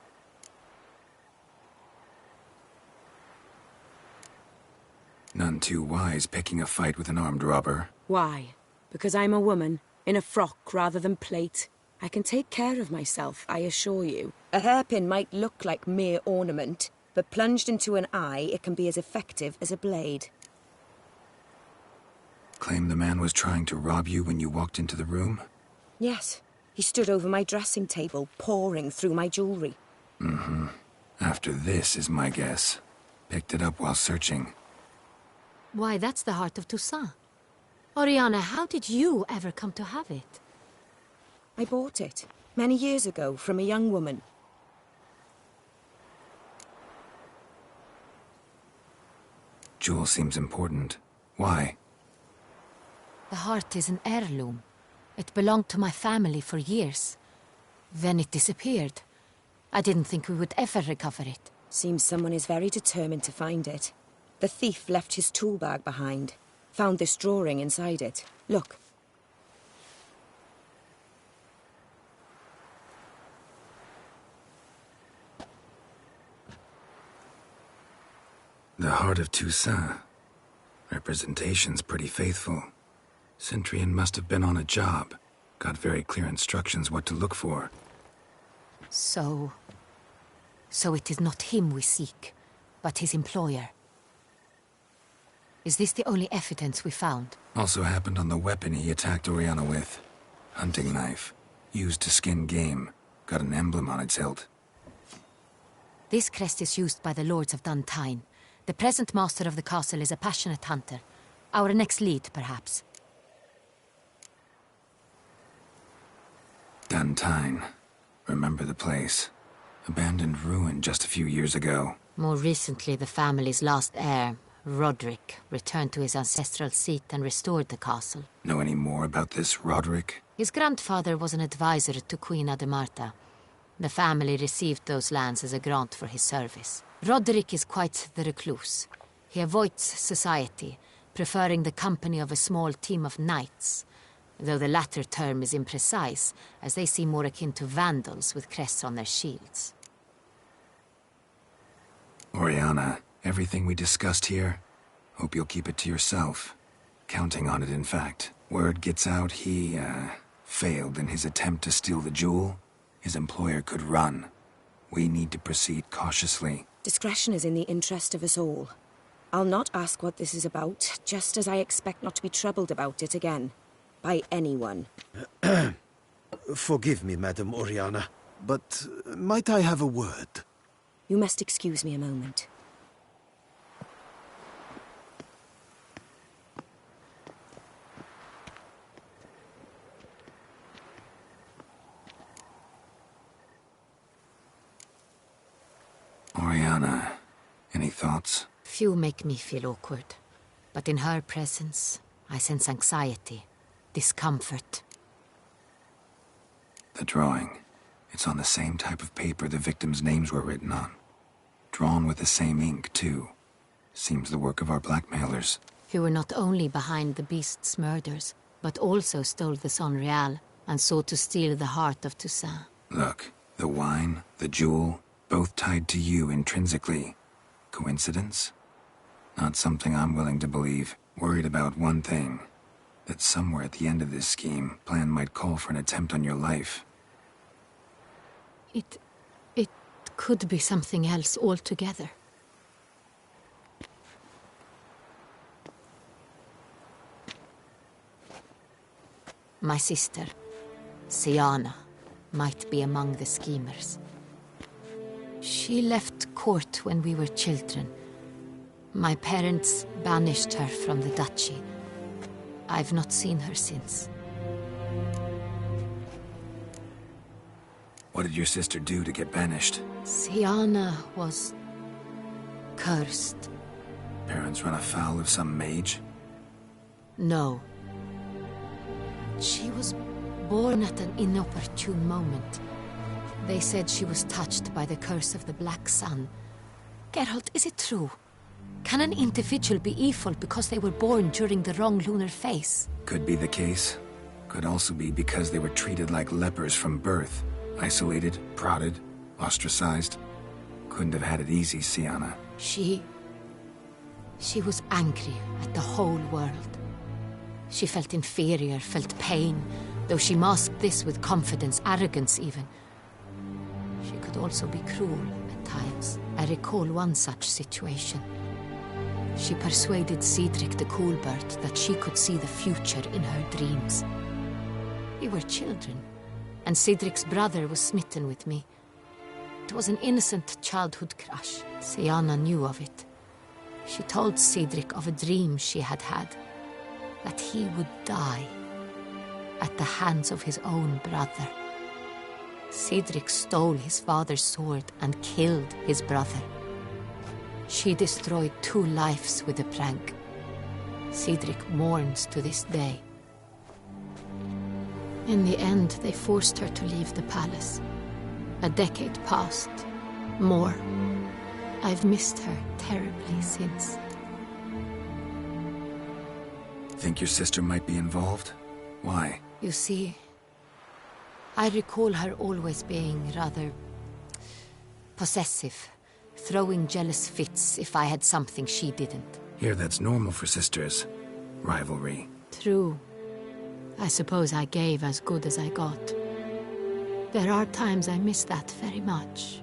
S1: None too wise picking a fight with an armed robber.
S15: Why? Because I'm a woman, in a frock rather than plate. I can take care of myself, I assure you. A hairpin might look like mere ornament, but plunged into an eye, it can be as effective as a blade.
S1: Claim the man was trying to rob you when you walked into the room?
S15: Yes. He stood over my dressing table, pouring through my jewelry.
S1: Mm-hmm. After this is my guess. Picked it up while searching.
S4: Why, that's the heart of Toussaint. Oriana, how did you ever come to have it?
S15: I bought it, many years ago, from a young woman.
S1: Jewel seems important. Why?
S4: The heart is an heirloom. It belonged to my family for years. Then it disappeared. I didn't think we would ever recover it.
S15: Seems someone is very determined to find it. The thief left his tool bag behind. Found this drawing inside it. Look.
S1: The heart of Toussaint. Representation's pretty faithful. Centurion must have been on a job. Got very clear instructions what to look for.
S4: So it is not him we seek, but his employer. Is this the only evidence we found?
S1: Also happened on the weapon he attacked Oriana with. Hunting knife. Used to skin game. Got an emblem on its hilt.
S4: This crest is used by the Lords of Duntine. The present master of the castle is a passionate hunter. Our next lead, perhaps.
S1: Duntine. Remember the place. Abandoned ruin just a few years ago.
S4: More recently, the family's last heir, Roderick, returned to his ancestral seat and restored the castle.
S1: Know any more about this Roderick?
S4: His grandfather was an advisor to Queen Ademarta. The family received those lands as a grant for his service. Roderick is quite the recluse. He avoids society, preferring the company of a small team of knights, though the latter term is imprecise, as they seem more akin to vandals with crests on their shields.
S1: Oriana, everything we discussed here, hope you'll keep it to yourself. Counting on it, in fact. Word gets out he, failed in his attempt to steal the jewel. His employer could run. We need to proceed cautiously.
S15: Discretion is in the interest of us all. I'll not ask what this is about, just as I expect not to be troubled about it again. By anyone.
S6: Forgive me, Madam Oriana, but might I have a word?
S15: You must excuse me a moment.
S1: Oriana, any thoughts?
S4: Few make me feel awkward, but in her presence, I sense anxiety, discomfort.
S1: The drawing. It's on the same type of paper the victims' names were written on. Drawn with the same ink, too. Seems the work of our blackmailers.
S4: Who were not only behind the beast's murders, but also stole the Son Real and sought to steal the heart of Toussaint.
S1: Look, the wine, the jewel, both tied to you intrinsically. Coincidence? Not something I'm willing to believe. Worried about one thing. That somewhere at the end of this scheme, plan might call for an attempt on your life.
S4: It could be something else altogether. My sister, Siana, might be among the schemers. She left court when we were children. My parents banished her from the duchy. I've not seen her since.
S1: What did your sister do to get banished?
S4: Siana was cursed.
S1: Parents run afoul of some mage?
S4: No. She was born at an inopportune moment. They said she was touched by the curse of the Black Sun. Geralt, is it true? Can an individual be evil because they were born during the wrong lunar phase?
S1: Could be the case. Could also be because they were treated like lepers from birth. Isolated, prodded, ostracized. Couldn't have had it easy, Siana.
S4: She was angry at the whole world. She felt inferior, felt pain, though she masked this with confidence, arrogance even. She could also be cruel at times. I recall one such situation. She persuaded Cedric the Coolbert that she could see the future in her dreams. We were children, and Cedric's brother was smitten with me. It was an innocent childhood crush. Siana knew of it. She told Cedric of a dream she had had, that he would die at the hands of his own brother. Cedric stole his father's sword and killed his brother. She destroyed 2 lives with a prank. Cedric mourns to this day. In the end, they forced her to leave the palace. A decade passed. More. I've missed her terribly since.
S1: Think your sister might be involved? Why?
S4: You see, I recall her always being rather possessive, throwing jealous fits if I had something she didn't.
S1: Here, that's normal for sisters. Rivalry.
S4: True. I suppose I gave as good as I got. There are times I miss that very much.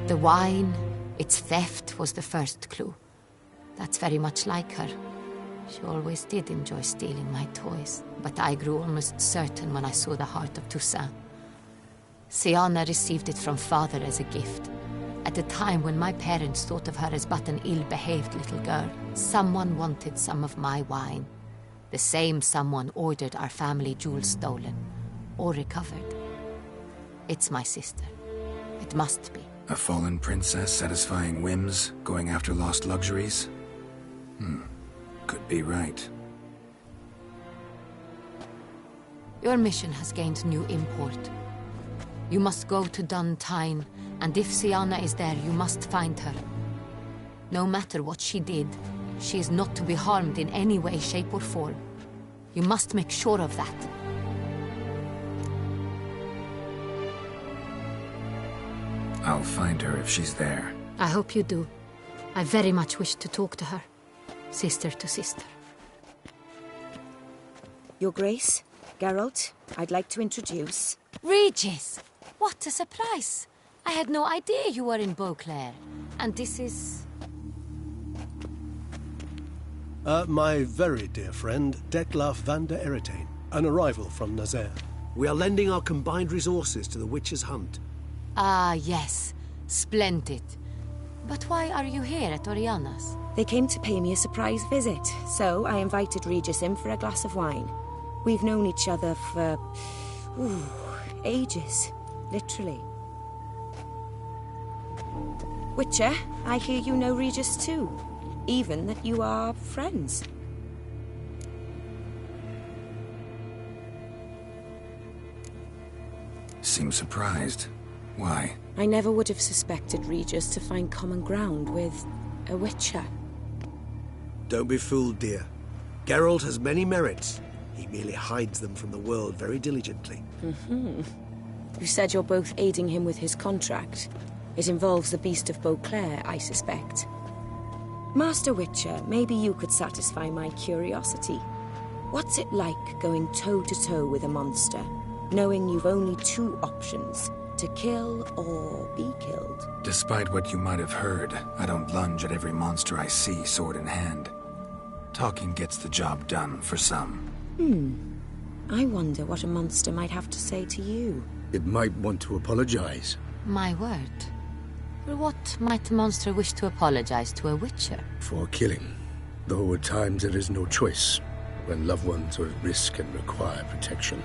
S4: The wine, its theft, was the first clue. That's very much like her. She always did enjoy stealing my toys, but I grew almost certain when I saw the heart of Toussaint. Siana received it from father as a gift. At a time when my parents thought of her as but an ill-behaved little girl, someone wanted some of my wine. The same someone ordered our family jewels stolen, or recovered. It's my sister. It must be.
S1: A fallen princess satisfying whims, going after lost luxuries? Could be right.
S4: Your mission has gained new import. You must go to Dun Tyne, and if Siana is there, you must find her. No matter what she did, she is not to be harmed in any way, shape, or form. You must make sure of that.
S1: I'll find her if she's there.
S4: I hope you do. I very much wish to talk to her. Sister to sister.
S15: Your Grace, Geralt, I'd like to introduce...
S4: Regis! What a surprise! I had no idea you were in Beauclair. And this is...
S16: My very dear friend, Detlaf van der Eretain, an arrival from Nazaire.
S6: We are lending our combined resources to the Witcher's Hunt.
S4: Ah, yes. Splendid. But why are you here at Oriana's?
S15: They came to pay me a surprise visit, so I invited Regis in for a glass of wine. We've known each other for... ages. Literally. Witcher, I hear you know Regis too. Even that you are friends.
S1: Seem surprised. Why?
S15: I never would have suspected Regis to find common ground with a Witcher.
S6: Don't be fooled, dear. Geralt has many merits. He merely hides them from the world very diligently.
S15: You said you're both aiding him with his contract. It involves the Beast of Beauclair, I suspect. Master Witcher, maybe you could satisfy my curiosity. What's it like going toe-to-toe with a monster, knowing you've only two options, to kill or be killed?
S1: Despite what you might have heard, I don't lunge at every monster I see sword in hand. Talking gets the job done for some.
S15: I wonder what a monster might have to say to you.
S17: It might want to apologize.
S4: My word. For what might a monster wish to apologize to a Witcher?
S17: For killing. Though at times there is no choice, when loved ones are at risk and require protection.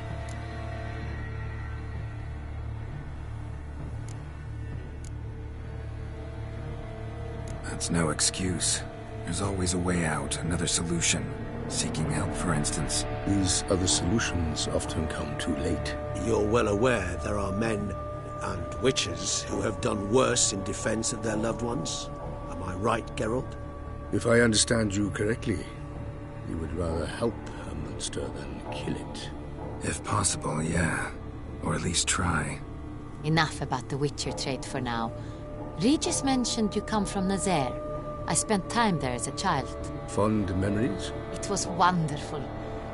S1: That's no excuse. There's always a way out, another solution. Seeking help, for instance.
S17: These other solutions often come too late.
S6: You're well aware there are men and witches who have done worse in defense of their loved ones. Am I right, Geralt?
S17: If I understand you correctly, you would rather help a monster than kill it.
S1: If possible, yeah. Or at least try.
S4: Enough about the Witcher trade for now. Regis mentioned you come from Nazaire. I spent time there as a child.
S17: Fond memories?
S4: It was wonderful.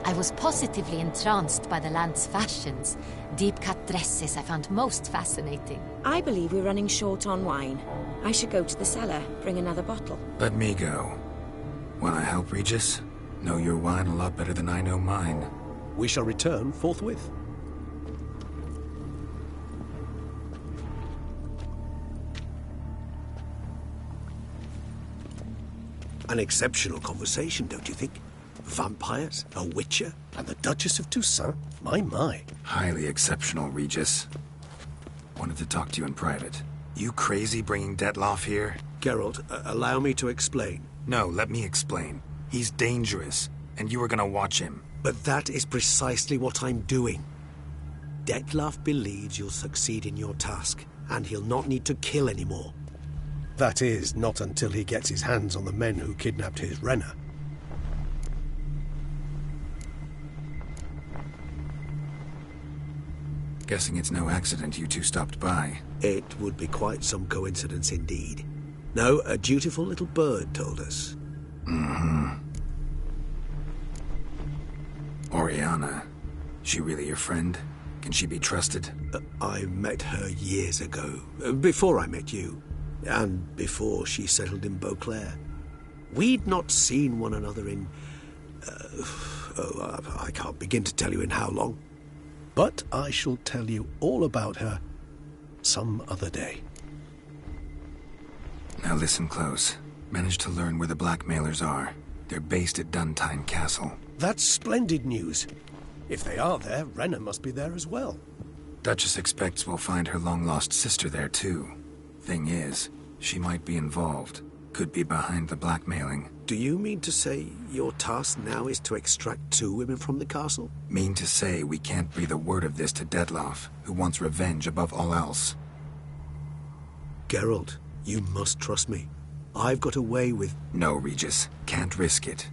S4: I was positively entranced by the land's fashions. Deep-cut dresses I found most fascinating.
S15: I believe we're running short on wine. I should go to the cellar, bring another bottle.
S1: Let me go. Wanna help, Regis? Know your wine a lot better than I know mine.
S16: We shall return forthwith.
S6: An exceptional conversation, don't you think? Vampires, a Witcher, and the Duchess of Toussaint? My.
S1: Highly exceptional, Regis. Wanted to talk to you in private. You crazy bringing Detlaf here?
S6: Geralt, allow me to explain.
S1: No, let me explain. He's dangerous, and you were gonna watch him.
S6: But that is precisely what I'm doing. Detlaf believes you'll succeed in your task, and he'll not need to kill anymore.
S16: That is, not until he gets his hands on the men who kidnapped his Renna.
S1: Guessing it's no accident you two stopped by.
S6: It would be quite some coincidence indeed. No, a dutiful little bird told us.
S1: Oriana. She really your friend? Can she be trusted?
S6: I met her years ago. Before I met you. And before she settled in Beauclair. We'd not seen one another in... I can't begin to tell you in how long.
S16: But I shall tell you all about her some other day.
S1: Now listen close. Managed to learn where the blackmailers are. They're based at Duntine Castle.
S16: That's splendid news. If they are there, Renna must be there as well.
S1: Duchess expects we'll find her long-lost sister there, too. Thing is, she might be involved. Could be behind the blackmailing.
S6: Do you mean to say your task now is to extract 2 women from the castle?
S1: Mean to say we can't breathe a word of this to Detlaf, who wants revenge above all else.
S6: Geralt, you must trust me. I've got away with...
S1: No, Regis. Can't risk it.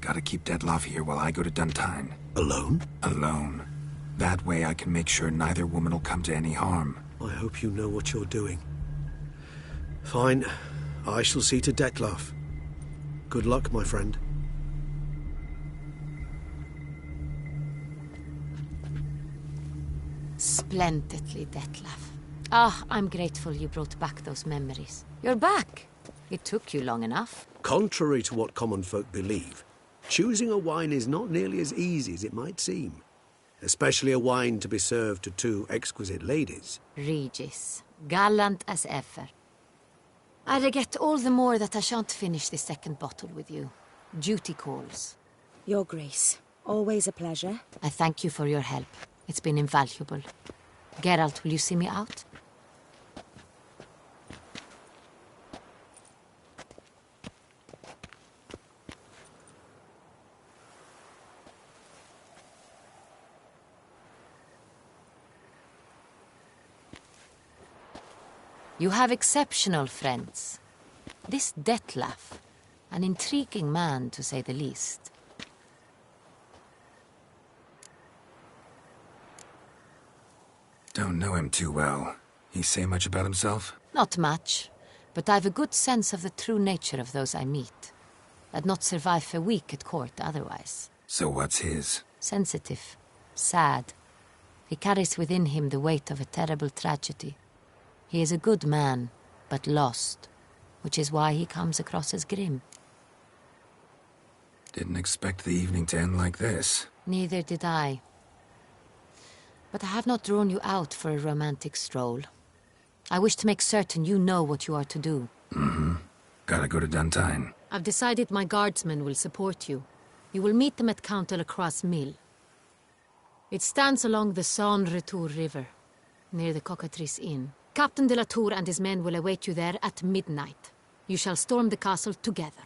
S1: Gotta keep Detlaf here while I go to Duntine.
S6: Alone?
S1: Alone. That way I can make sure neither woman will come to any harm.
S6: I hope you know what you're doing. Fine. I shall see to Detlaf. Good luck, my friend.
S4: Splendidly, Detlaf. Ah, I'm grateful you brought back those memories. You're back. It took you long enough.
S6: Contrary to what common folk believe, choosing a wine is not nearly as easy as it might seem. Especially a wine to be served to two exquisite ladies.
S4: Regis, gallant as ever. I regret all the more that I shan't finish the second bottle with you. Duty calls.
S15: Your Grace, always a pleasure.
S4: I thank you for your help. It's been invaluable. Geralt, will you see me out? You have exceptional friends. This Detlef, an intriguing man to say the least.
S1: Don't know him too well. He say much about himself?
S4: Not much, but I've a good sense of the true nature of those I meet. I'd not survive a week at court otherwise.
S1: So what's his?
S4: Sensitive, sad. He carries within him the weight of a terrible tragedy. He is a good man, but lost, which is why he comes across as grim.
S1: Didn't expect the evening to end like this.
S4: Neither did I. But I have not drawn you out for a romantic stroll. I wish to make certain you know what you are to do.
S1: Mm-hmm. Gotta go to Duntine.
S4: I've decided my guardsmen will support you. You will meet them at Count Delacroix' mill. It stands along the Saône-Retour River, near the Cockatrice Inn. Captain de la Tour and his men will await you there at midnight. You shall storm the castle together.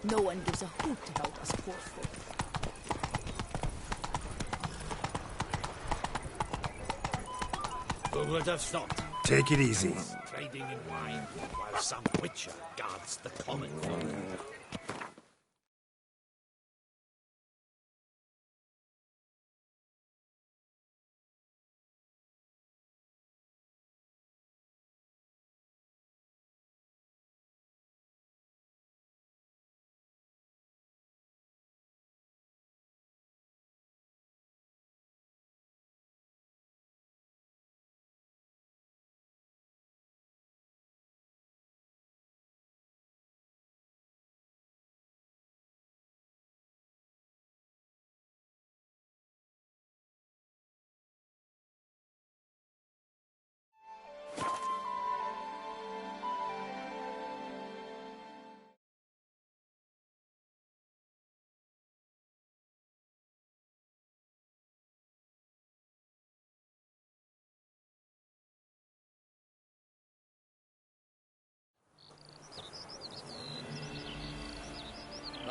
S5: No one gives a hoot about us poor folk.
S3: Who would have thought?
S1: Take it easy.
S3: Trading in wine while some witcher guards the common folk.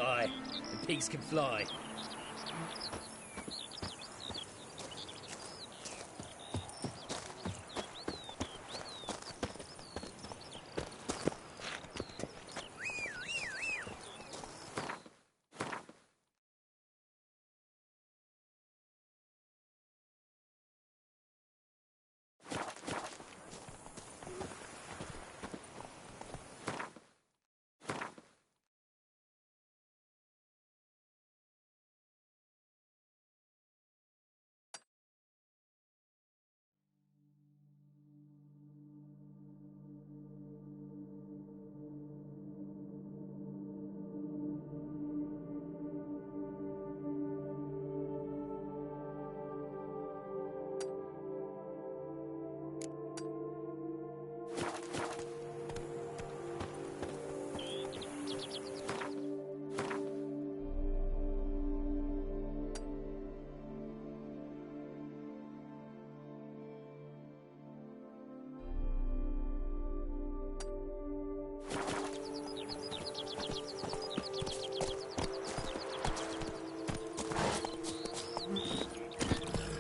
S10: Aye, and pigs can fly.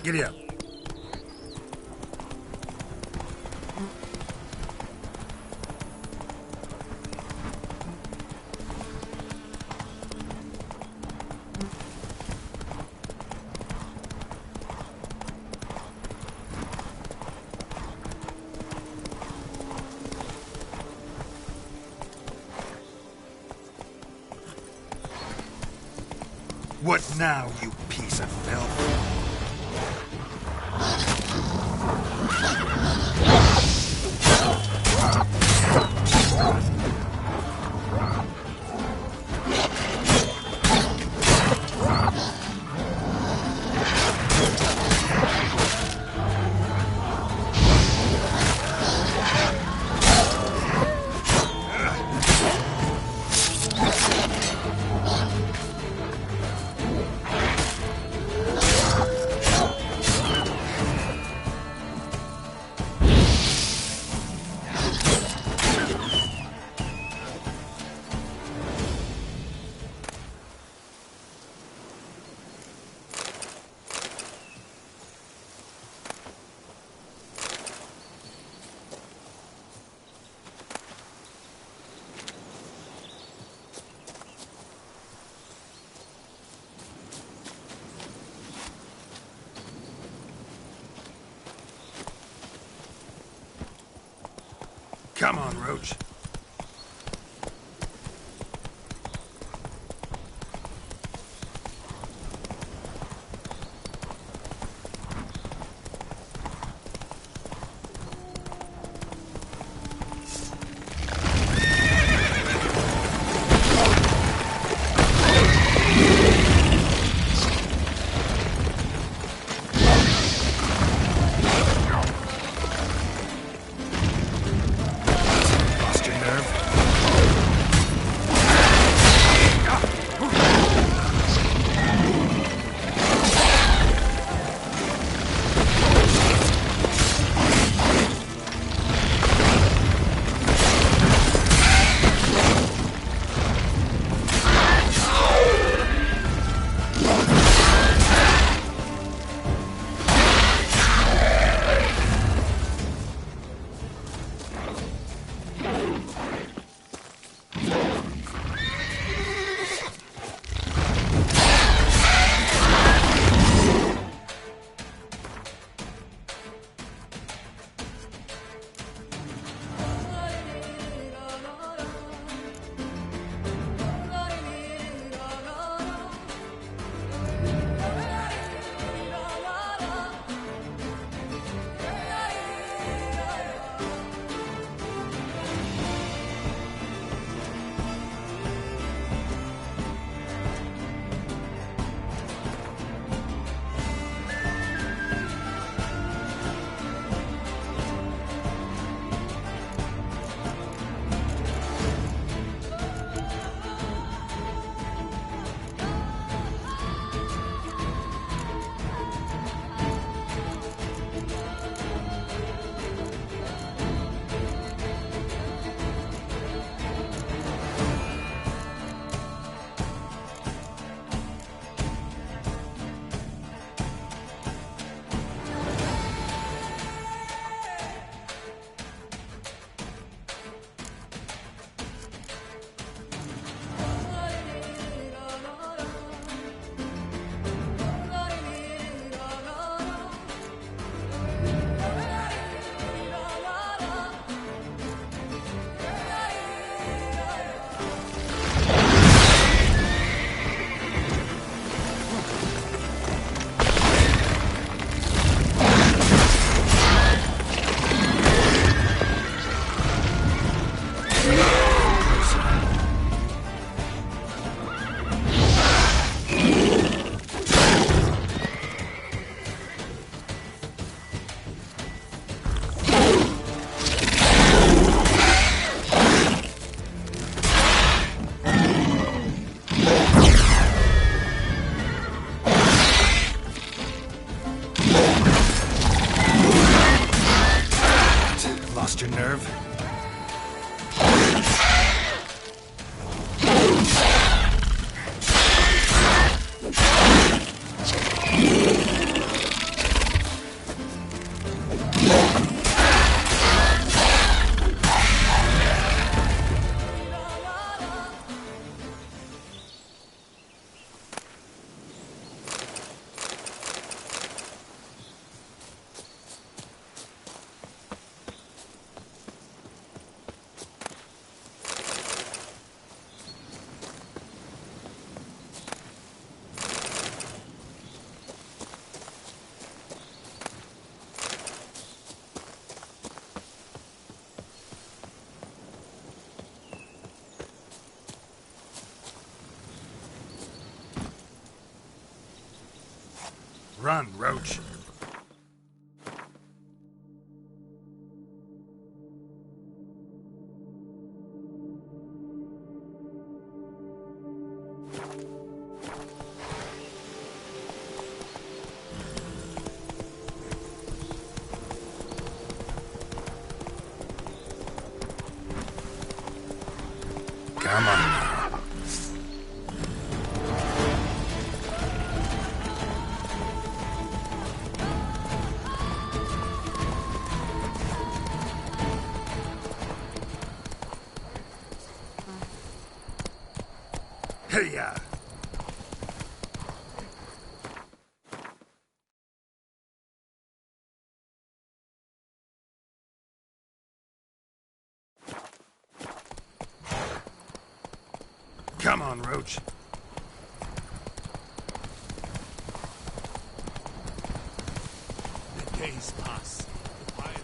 S1: Giddy up. What now, you piece of filth? Come on, Roach. Lost Run, Roach. Come on now. Hey-ya! Come on, Roach.
S2: The days pass. The pile of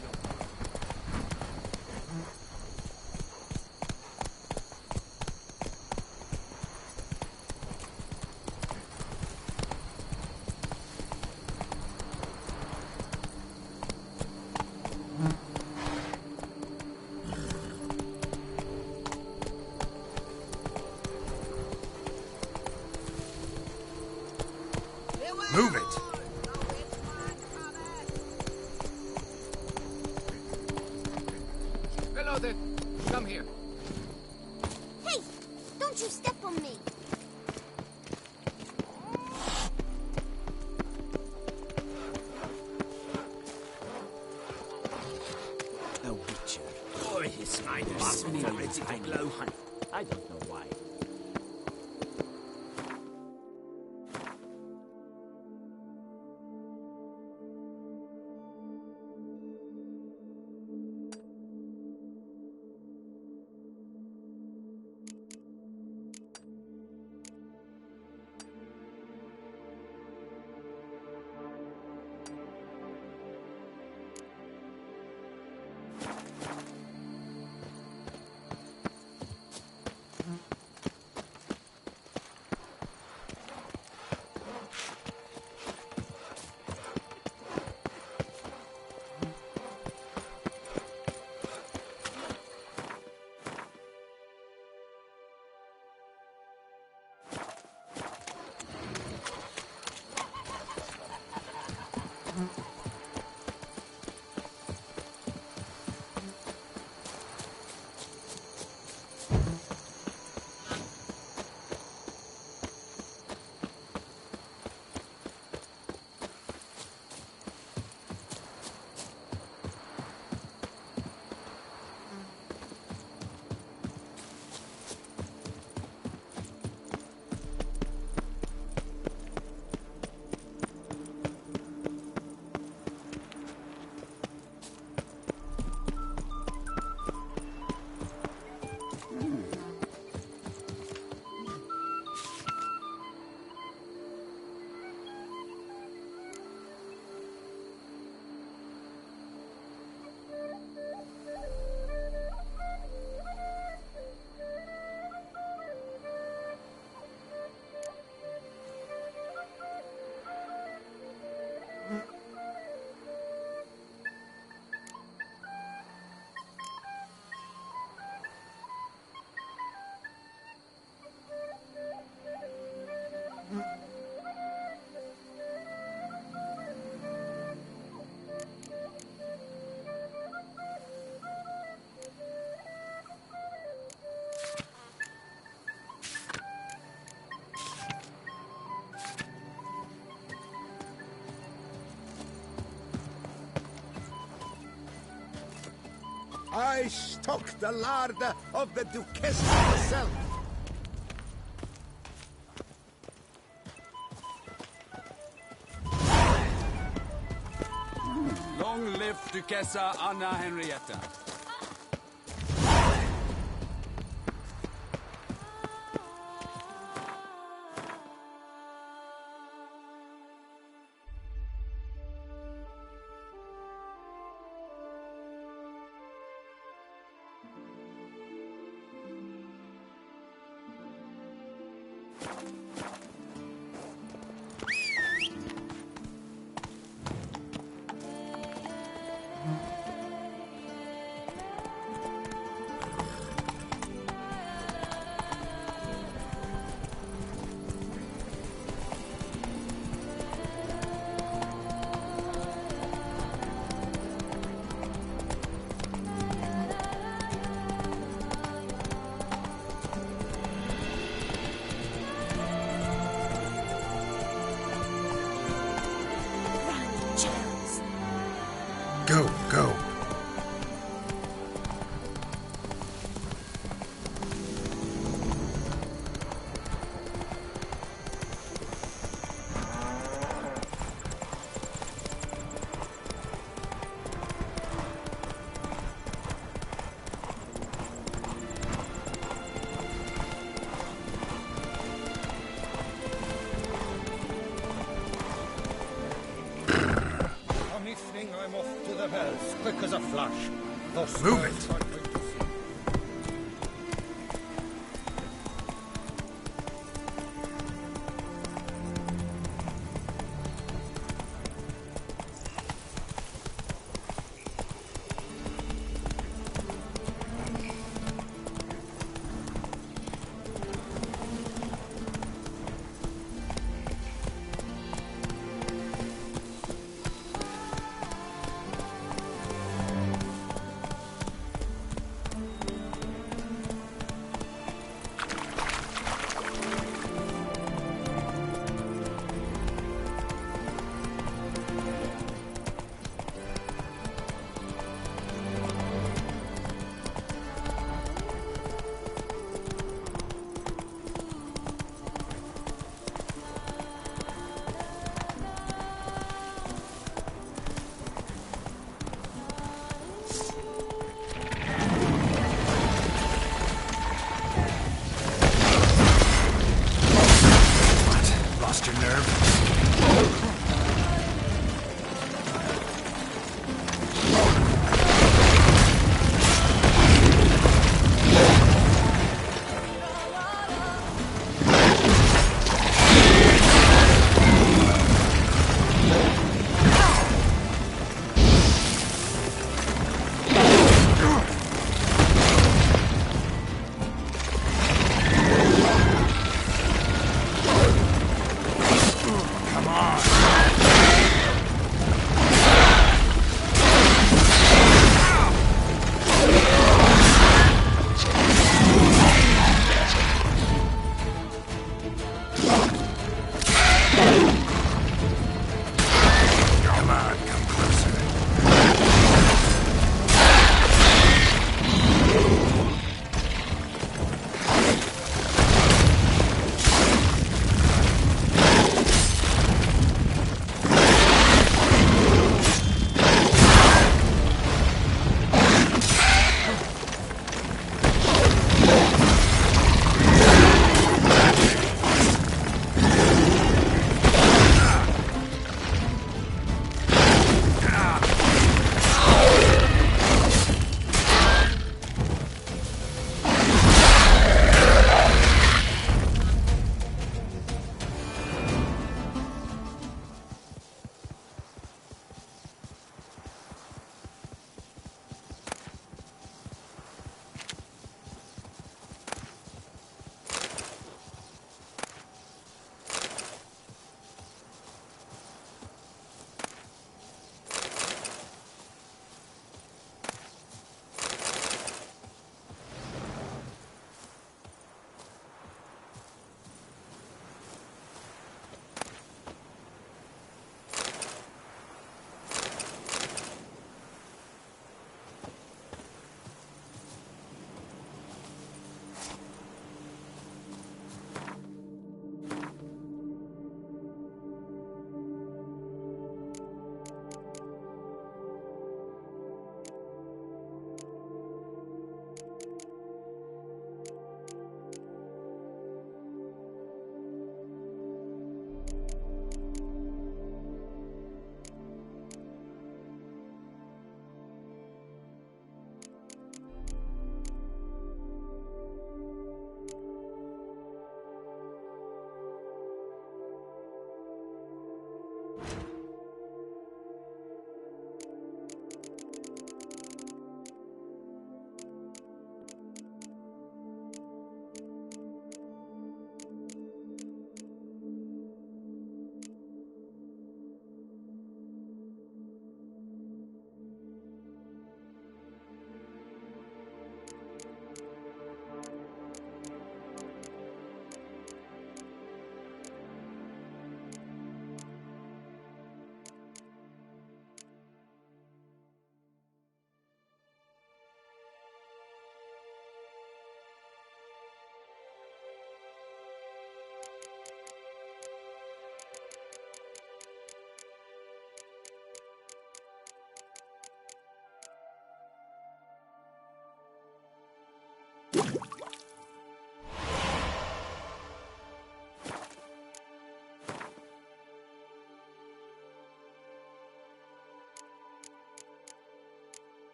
S1: Move it!
S10: Hello there. Come here.
S14: Hey! Don't you step on me!
S10: A witcher. Or his highness. Ready to blow honey. I don't know why.
S11: I stocked the larder of the Duchess herself.
S8: Long live Duchessa Anna Henrietta.
S11: flush.
S17: Move it!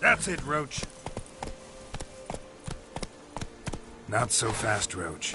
S1: That's it, Roach. Not so fast, Roach.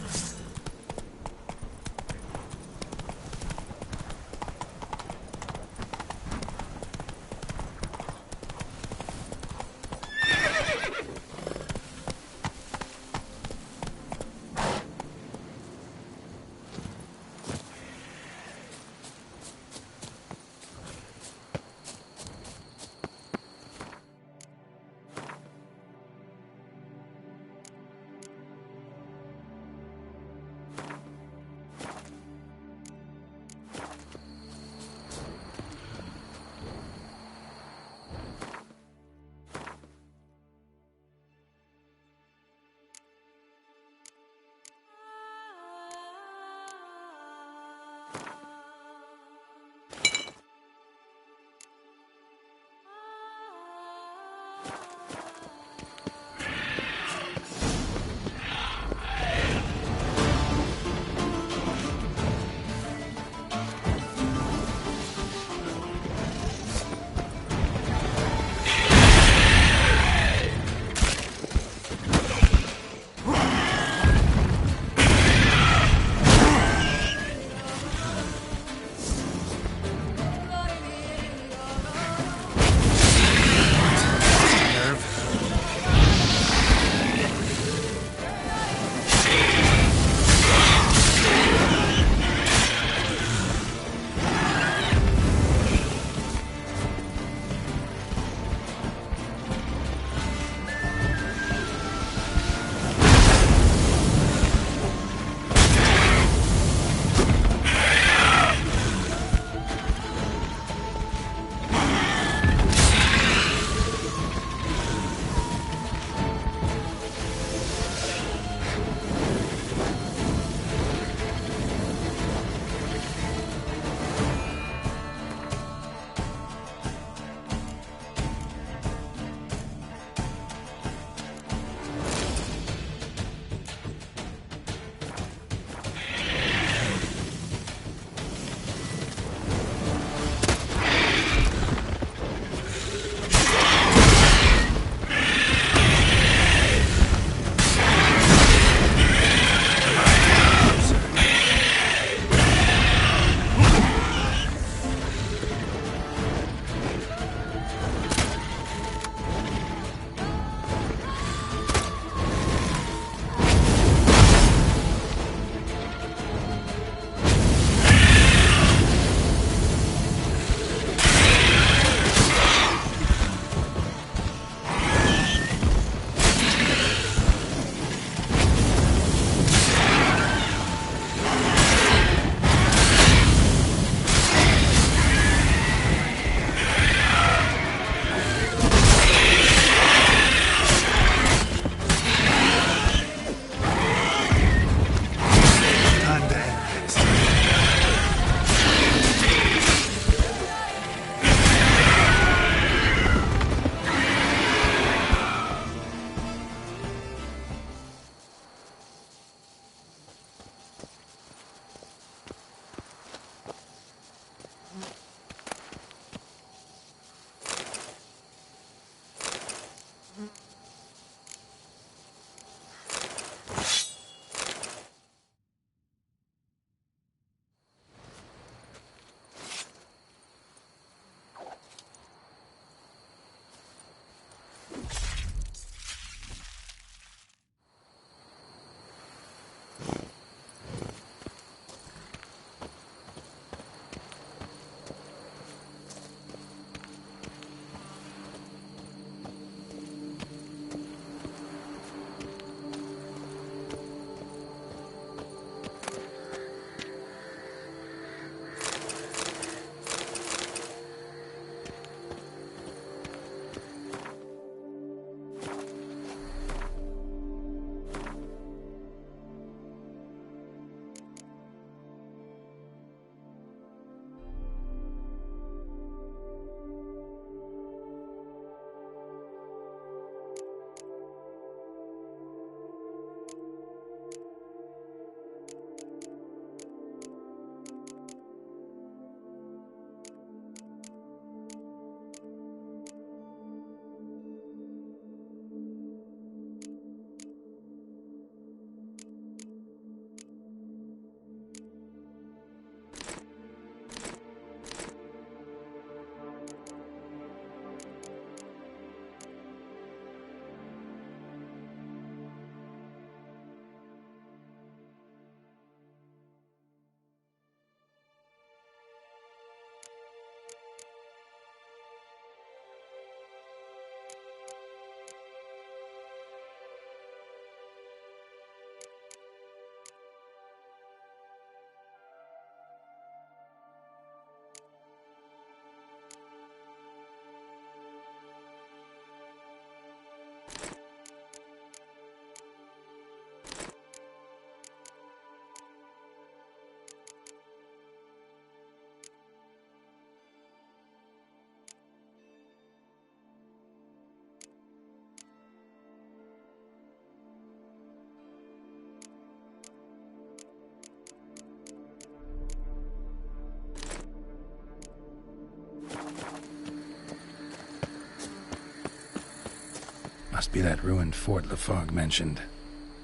S1: Must be that ruined fort Lafargue mentioned.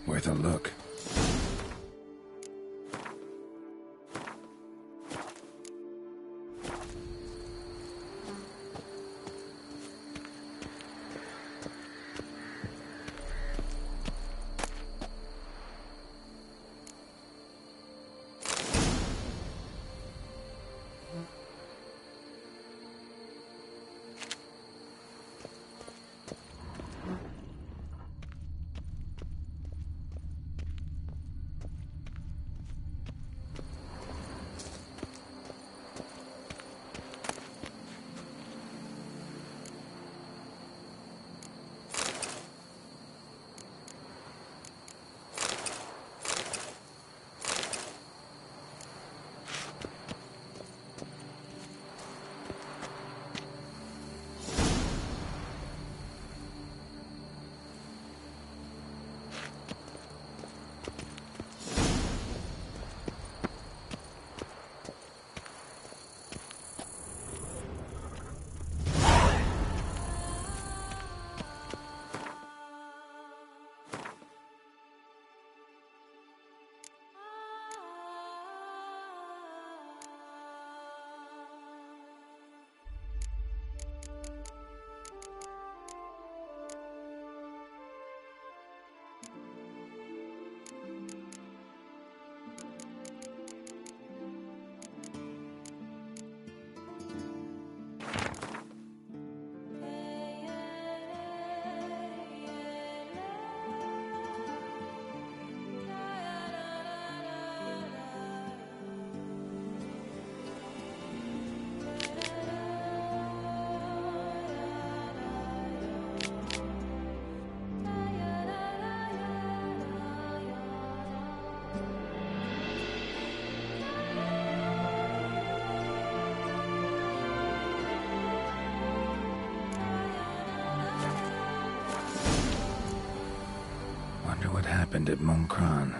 S1: Worth a look. What happened at Moncron?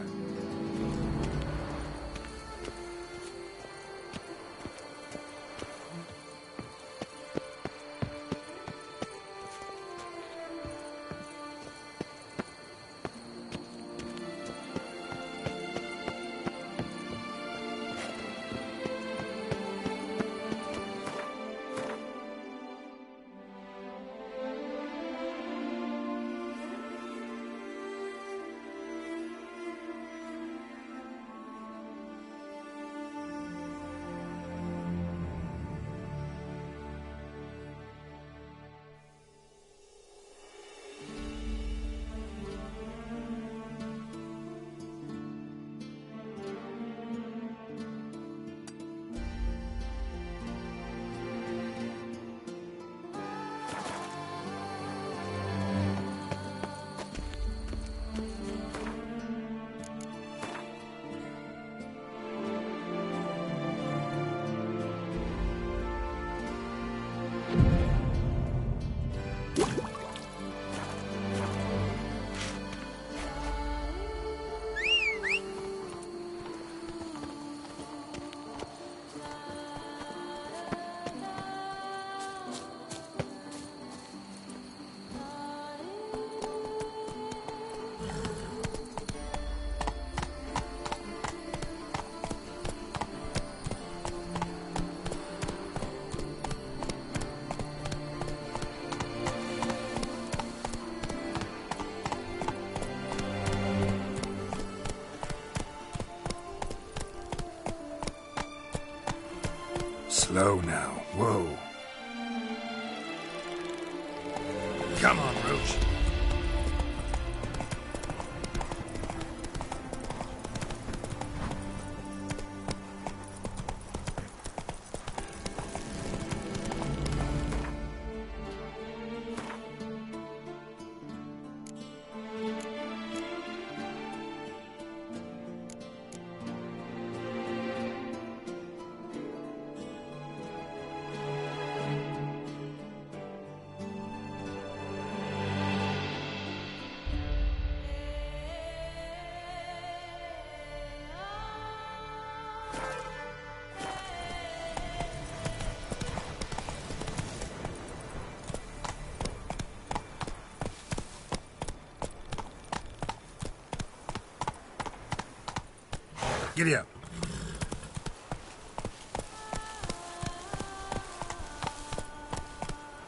S1: Slow now. Whoa. Come on, Roach. Giddy up.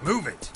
S1: Move it.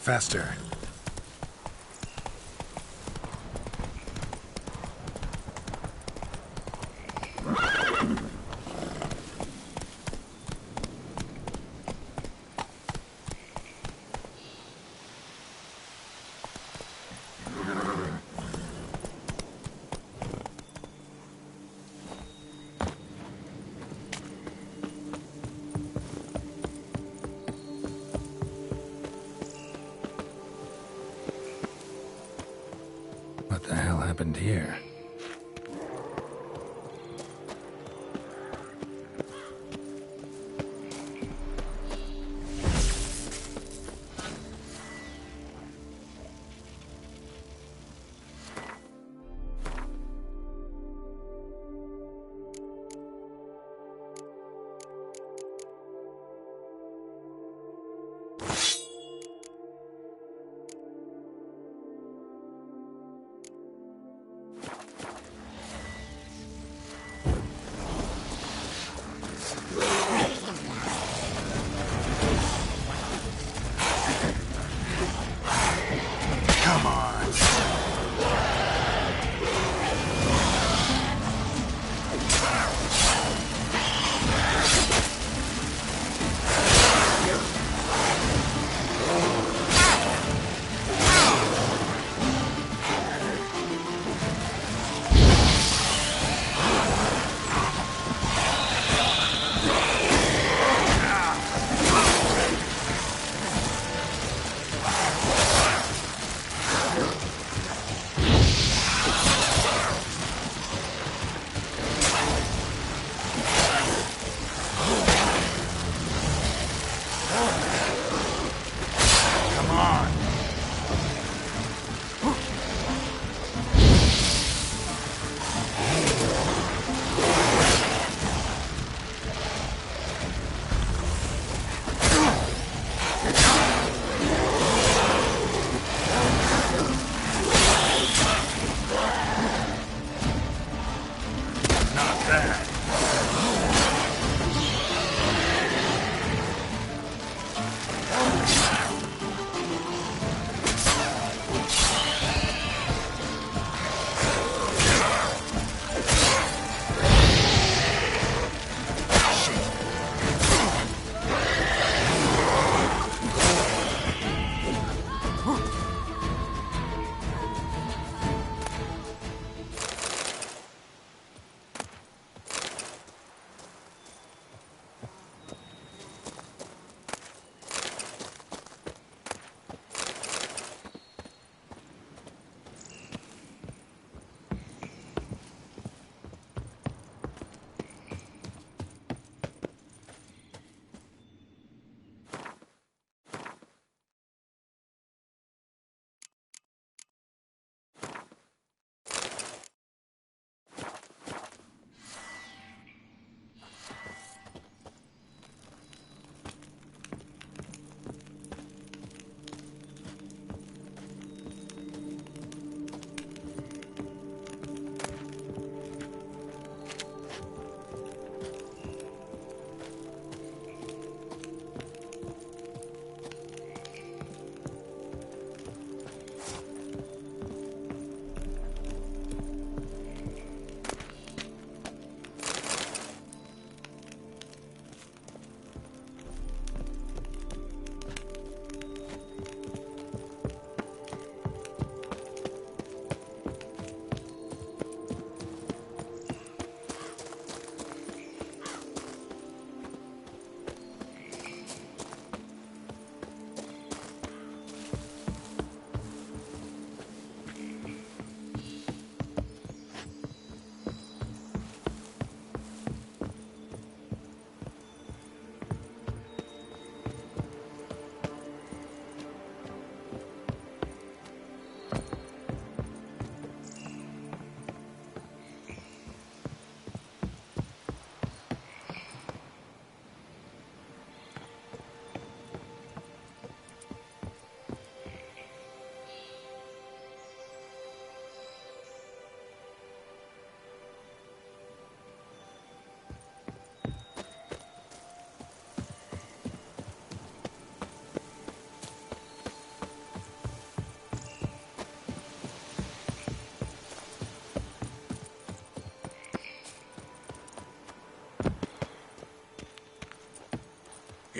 S1: Faster. What the hell happened here?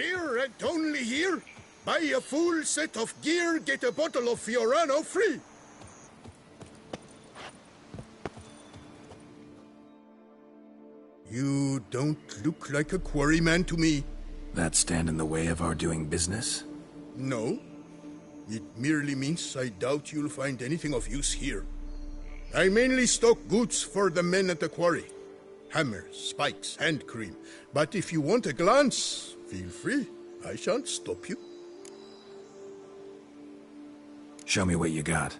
S2: Here and only here? Buy a full set of gear, get a bottle of Fiorano free. You don't look like a quarryman to me.
S1: That stand in the way of our doing business?
S2: No. It merely means I doubt you'll find anything of use here. I mainly stock goods for the men at the quarry. Hammers, spikes, hand cream. But if you want a glance, feel free. I shan't stop you.
S1: Show me what you got.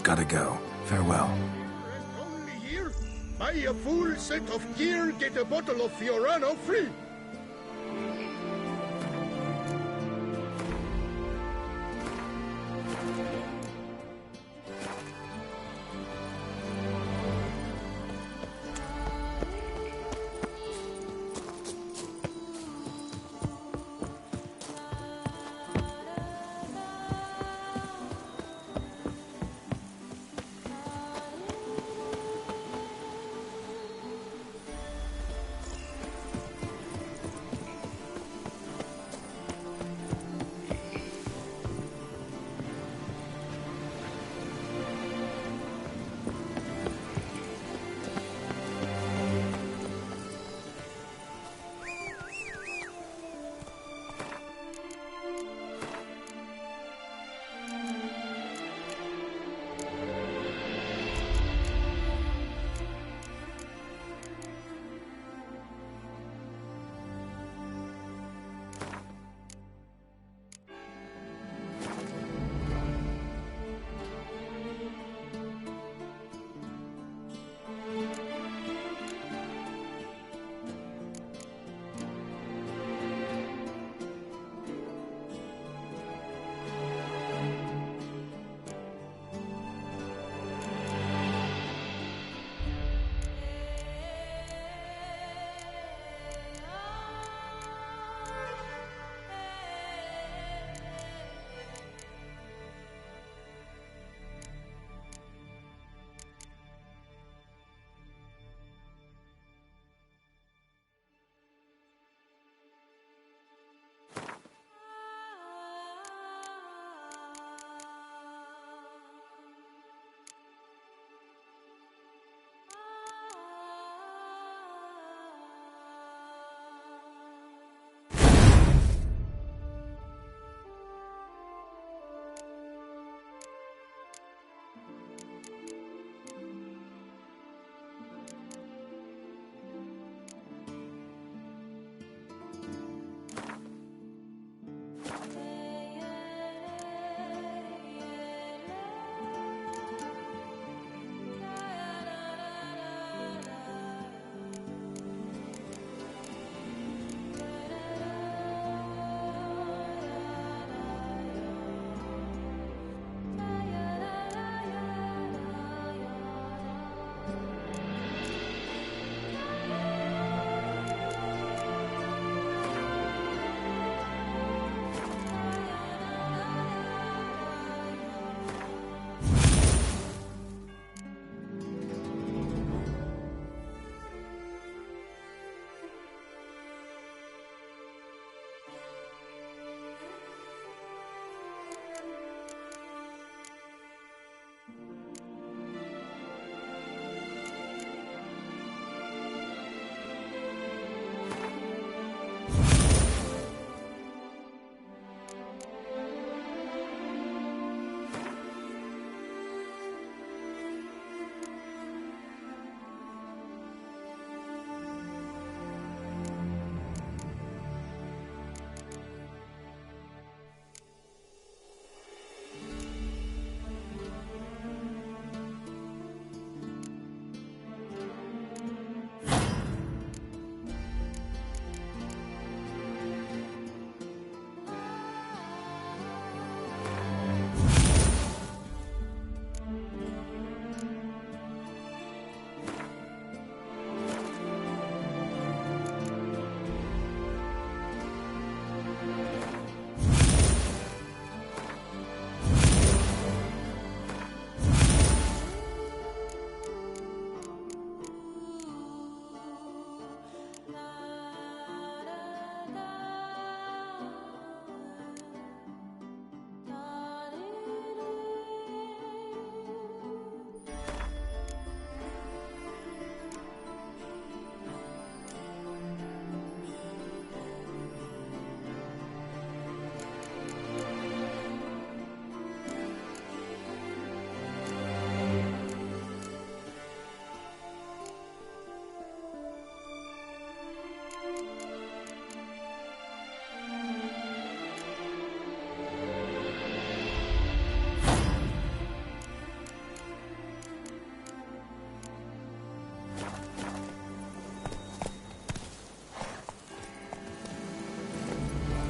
S1: Gotta go. Farewell.
S2: Only here? Buy a full set of gear, get a bottle of Fiorano free.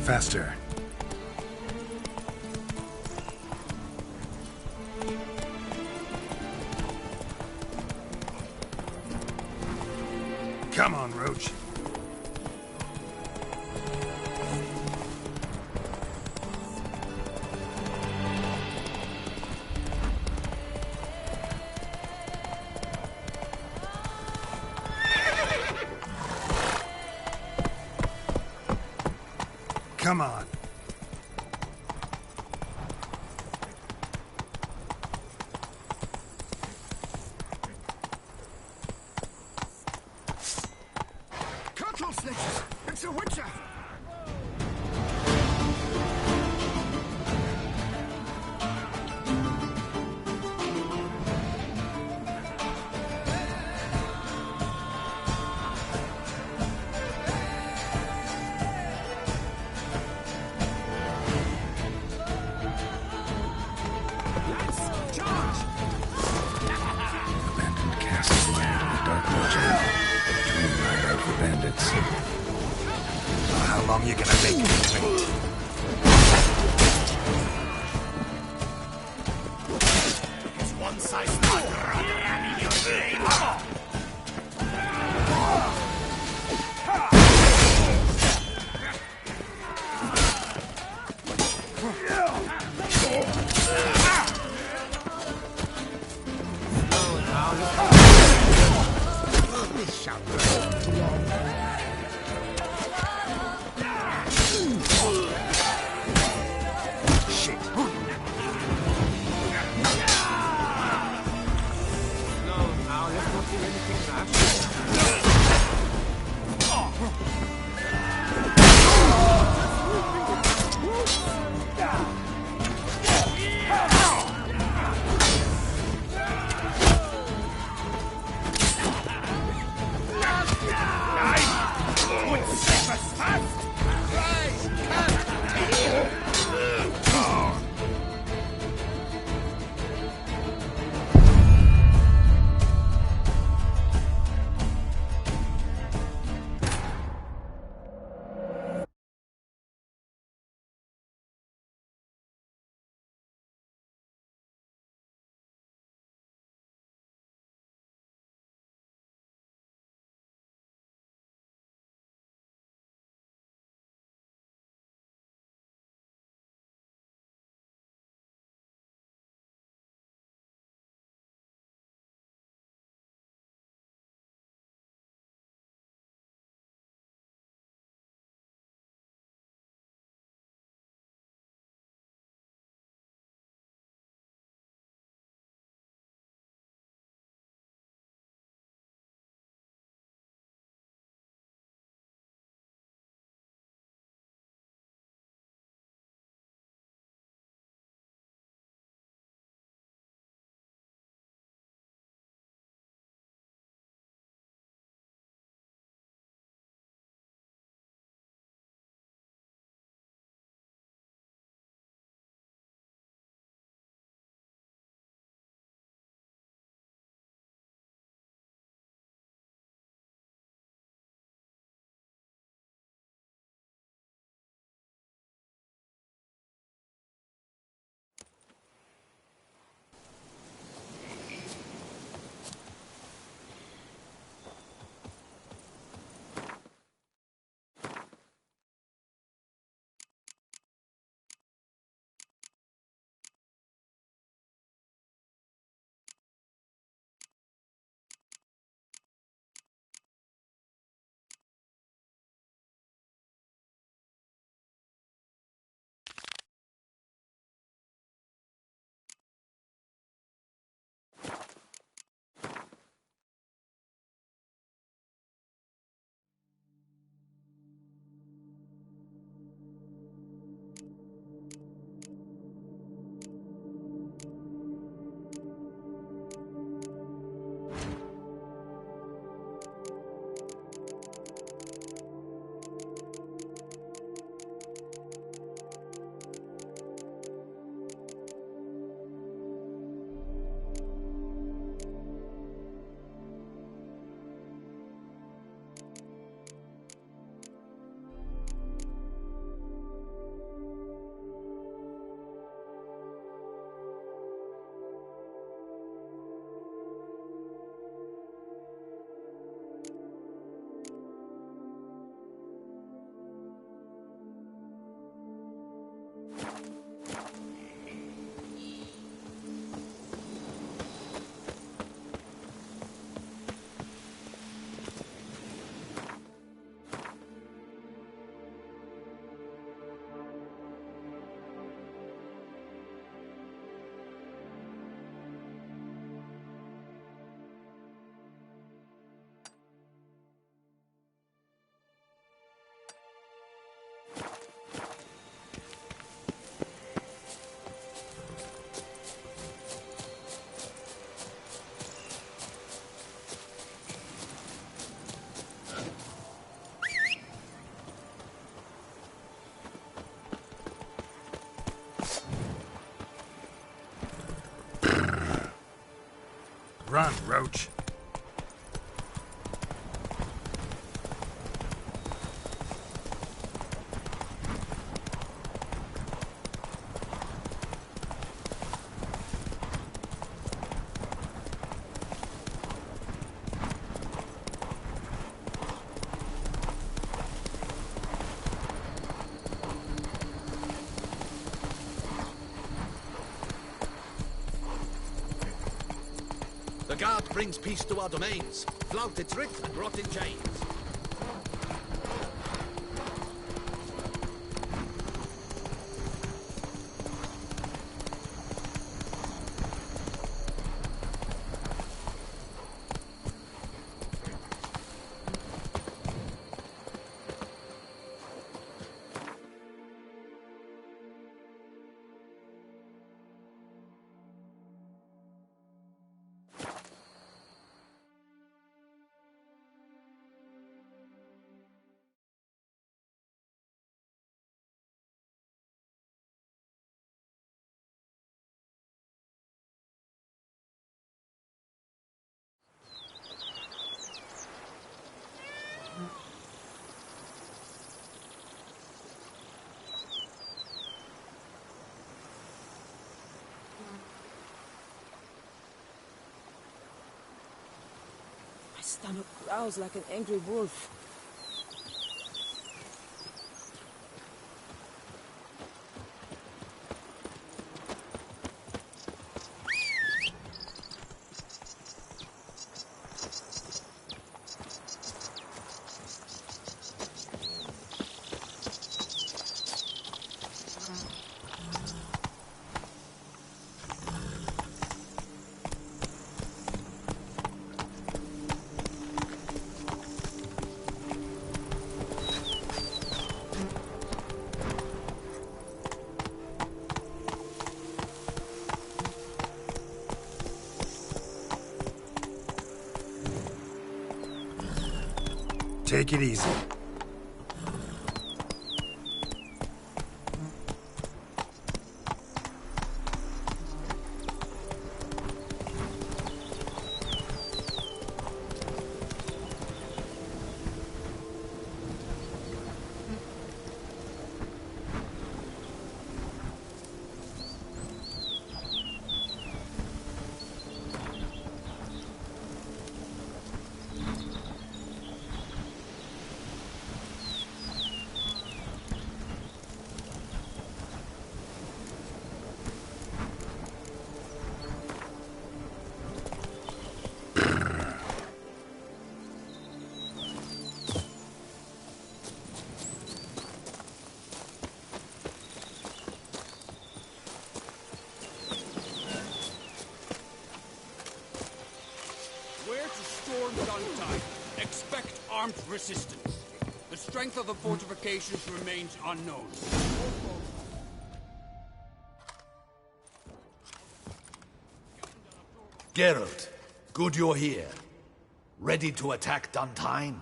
S1: Faster. Come on, Roach. Come on.
S11: Cutlass snitches! It's a witcher!
S1: Abandoned castle land in the dark legend. Train hideout for bandits. How long you gonna make it?
S11: It's one size not in your brain. Nice!
S18: Run, Roach.
S3: The guard brings peace to our domains. Flout its writ and rot in chains.
S15: My stomach growls like an angry wolf.
S18: Take it easy.
S8: Expect armed resistance. The strength of the fortifications remains unknown.
S3: Geralt, good you're here. Ready to attack Duntine?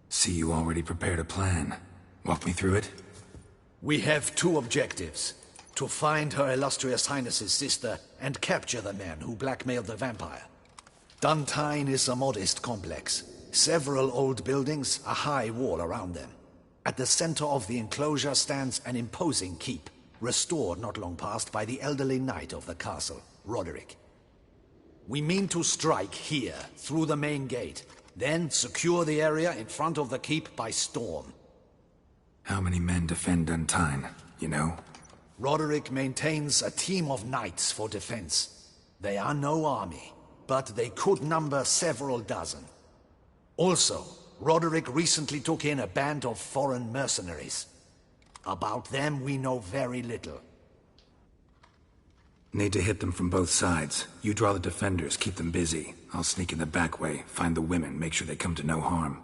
S1: See, you already prepared a plan. Walk me through it.
S3: We have two objectives. To find Her Illustrious Highness's sister and capture the man who blackmailed the vampire. Duntine is a modest complex. Several old buildings, a high wall around them. At the center of the enclosure stands an imposing keep, restored not long past by the elderly knight of the castle, Roderick. We mean to strike here, through the main gate, then secure the area in front of the keep by storm.
S1: How many men defend Duntine, you know?
S3: Roderick maintains a team of knights for defense. They are no army, but they could number several dozen. Also, Roderick recently took in a band of foreign mercenaries. About them we know very little.
S1: Need to hit them from both sides. You draw the defenders, keep them busy. I'll sneak in the back way, find the women, make sure they come to no harm.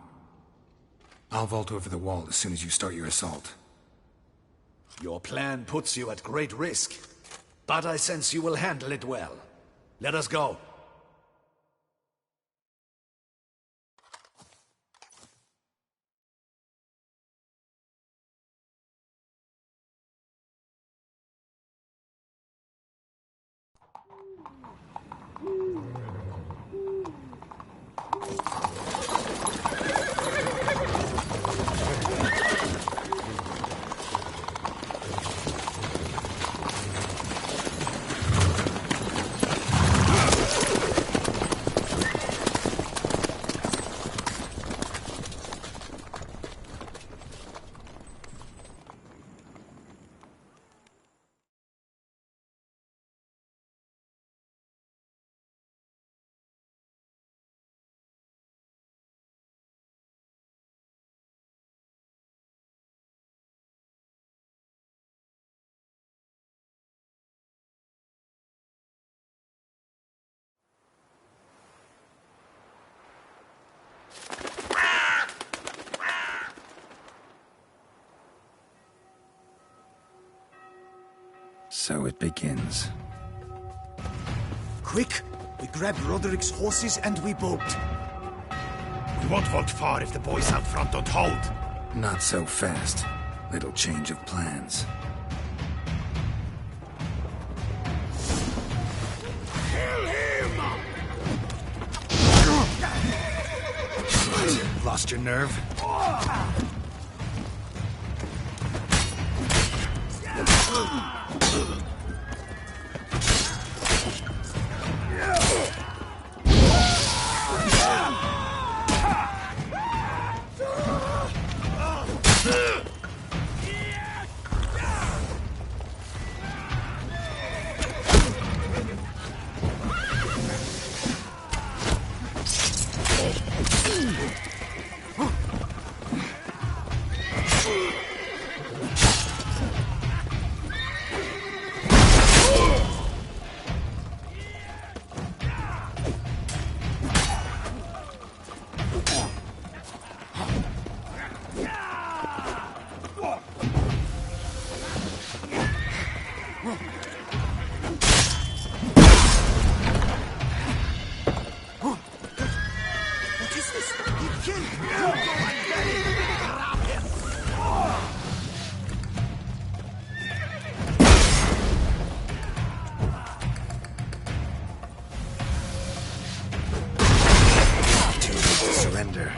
S1: I'll vault over the wall as soon as you start your assault.
S3: Your plan puts you at great risk, but I sense you will handle it well. Let us go.
S1: So it begins.
S10: Quick! We grab Roderick's horses and we bolt. We won't vault far if the boys out front don't hold.
S1: Not so fast. Little change of plans.
S10: Kill him!
S1: What? Lost your nerve? Surrender.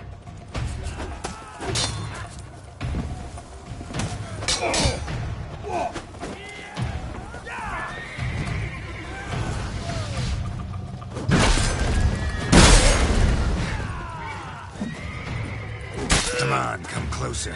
S1: Come on, come closer.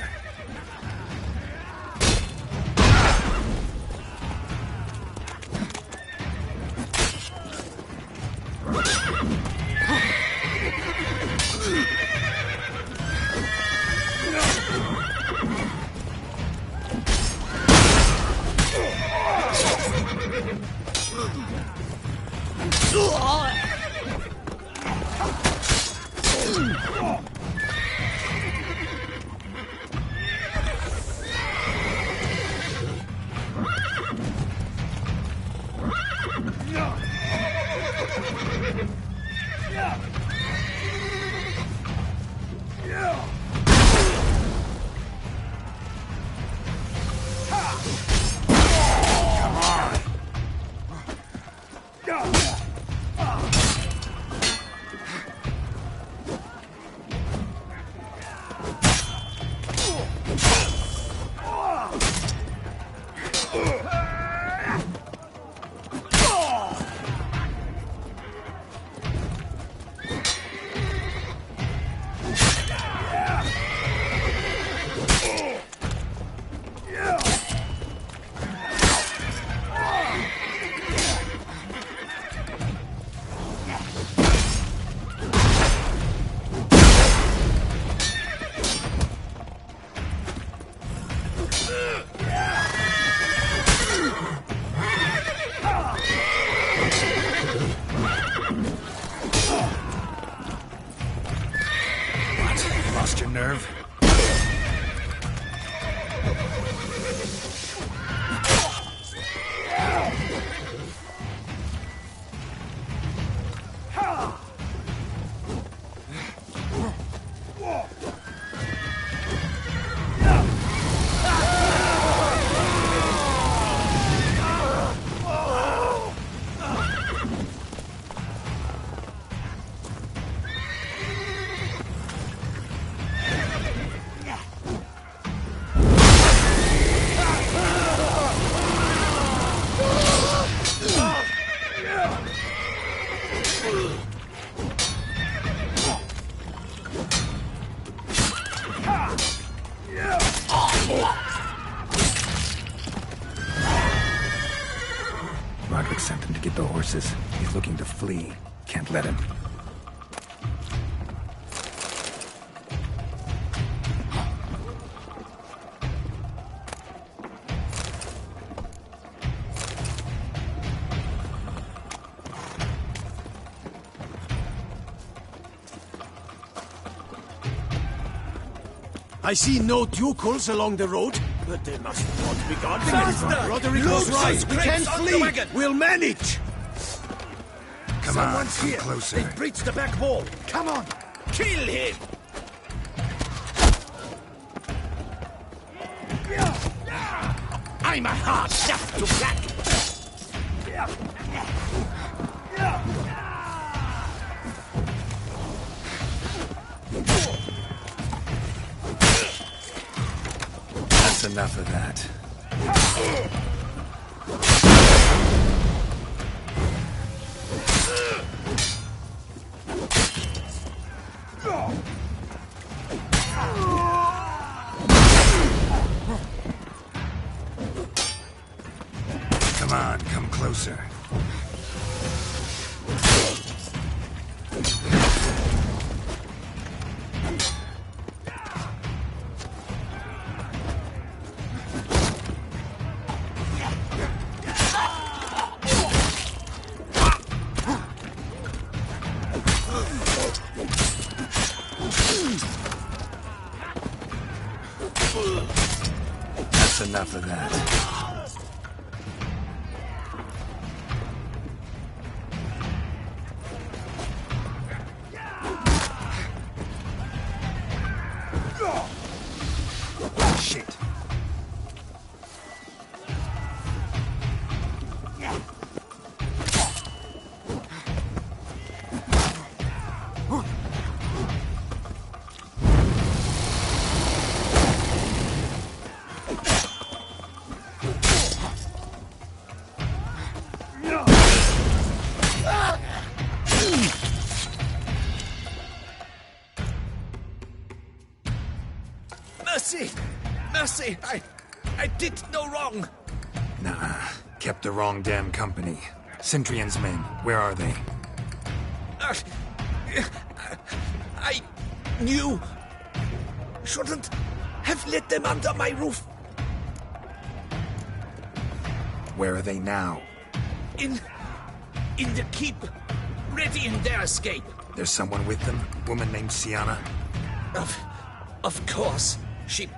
S1: Lost your nerve? Roderick sent him to get the horses. He's looking to flee. Can't let him.
S10: I see no ducals along the road. But they must not be guarding
S6: Faster!
S10: anyone.
S6: Roderick was right. We can't flee.
S10: We'll manage.
S6: Come
S10: Someone's
S6: on,
S10: here.
S6: come closer.
S10: They've breached the back wall. Come on. Kill him. I'm a hard nut to crack.
S1: That's enough of that. Come on, come closer. That's enough of that. Shit.
S3: Mercy! Mercy! I did no wrong!
S1: Nah, kept the wrong damn company. Centrion's men, where are they?
S3: I knew... shouldn't have let them under my roof.
S1: Where are they now?
S3: In the keep, ready in their escape.
S1: There's someone with them? Woman named Sienna?
S3: Of course. She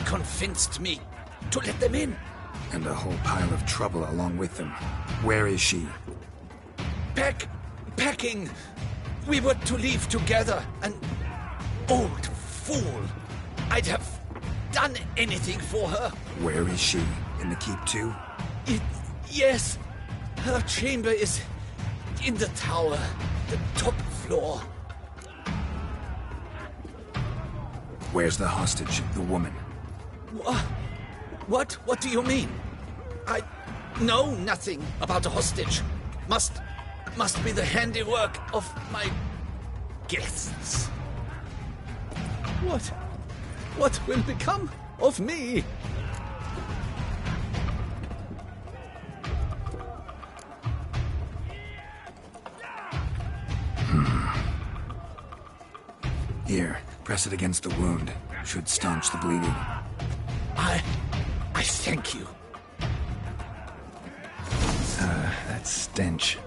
S3: convinced me to let them in.
S1: And a whole pile of trouble along with them. Where is she?
S3: Packing. We were to leave together. An old fool. I'd have done anything for her.
S1: Where is she? In the keep too?
S3: Yes. Her chamber is in the tower. The top floor.
S1: Where's the hostage, the woman?
S3: What? What do you mean? I know nothing about a hostage. Must be the handiwork of my guests. What will become of me?
S1: Here, press it against the wound. Should staunch the bleeding.
S3: I thank you.
S1: That stench.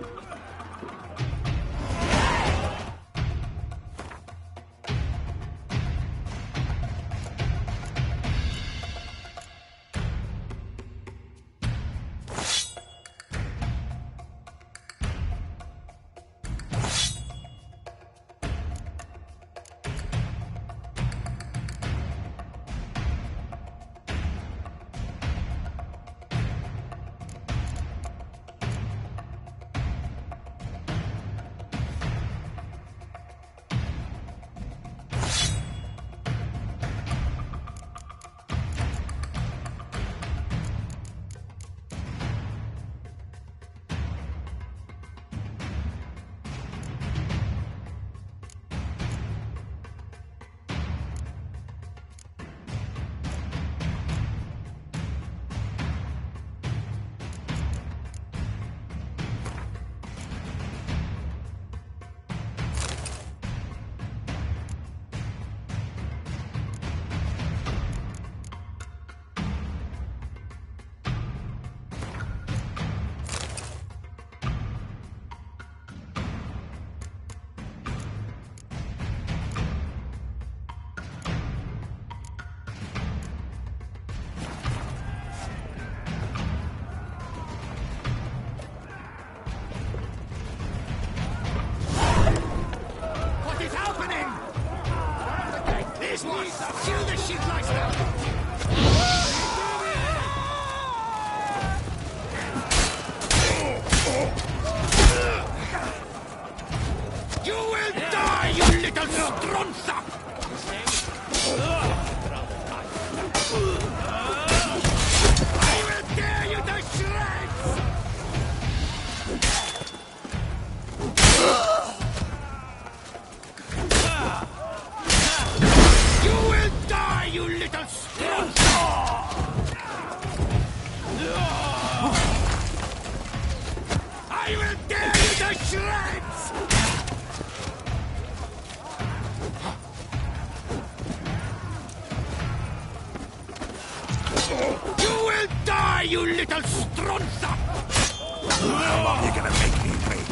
S10: die, you little stronza! How long are you gonna make me wait?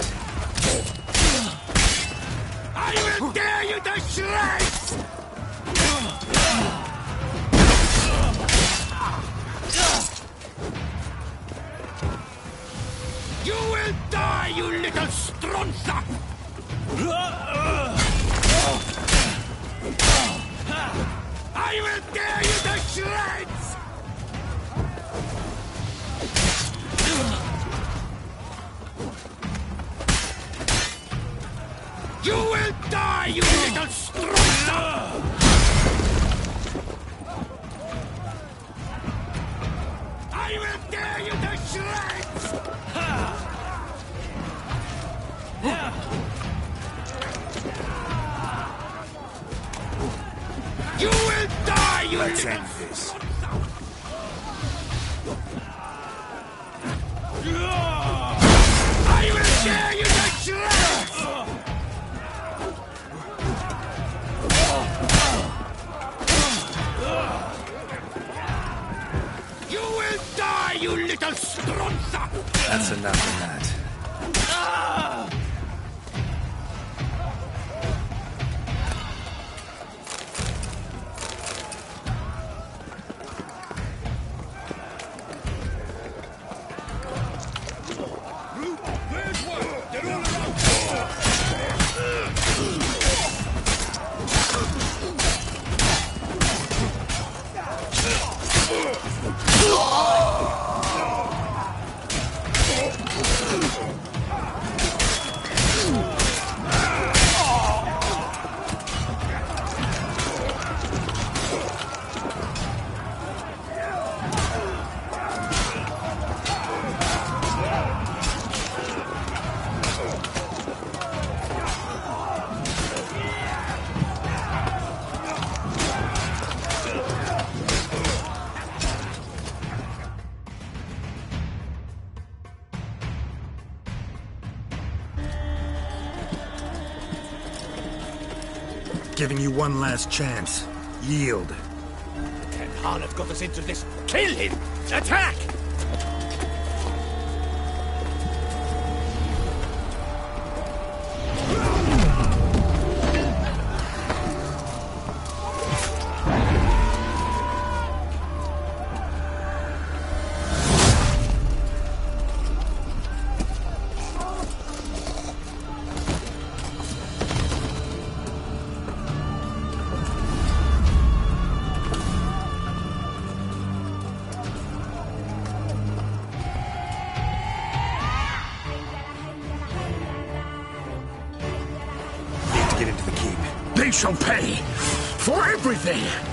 S10: I will tear you to shreds! You will die, you little stronza! I will tear you to shreds! You will die, you little stronza! I will tear you to shreds! You will die, you
S1: Let's
S10: little
S1: end this.
S10: I will tear you to shreds! You will die, you little stronza!
S1: That's enough of that.
S18: Giving you one last chance. Yield.
S10: Ken Harnett got us into this. Kill him! Attack!
S18: They shall pay for everything!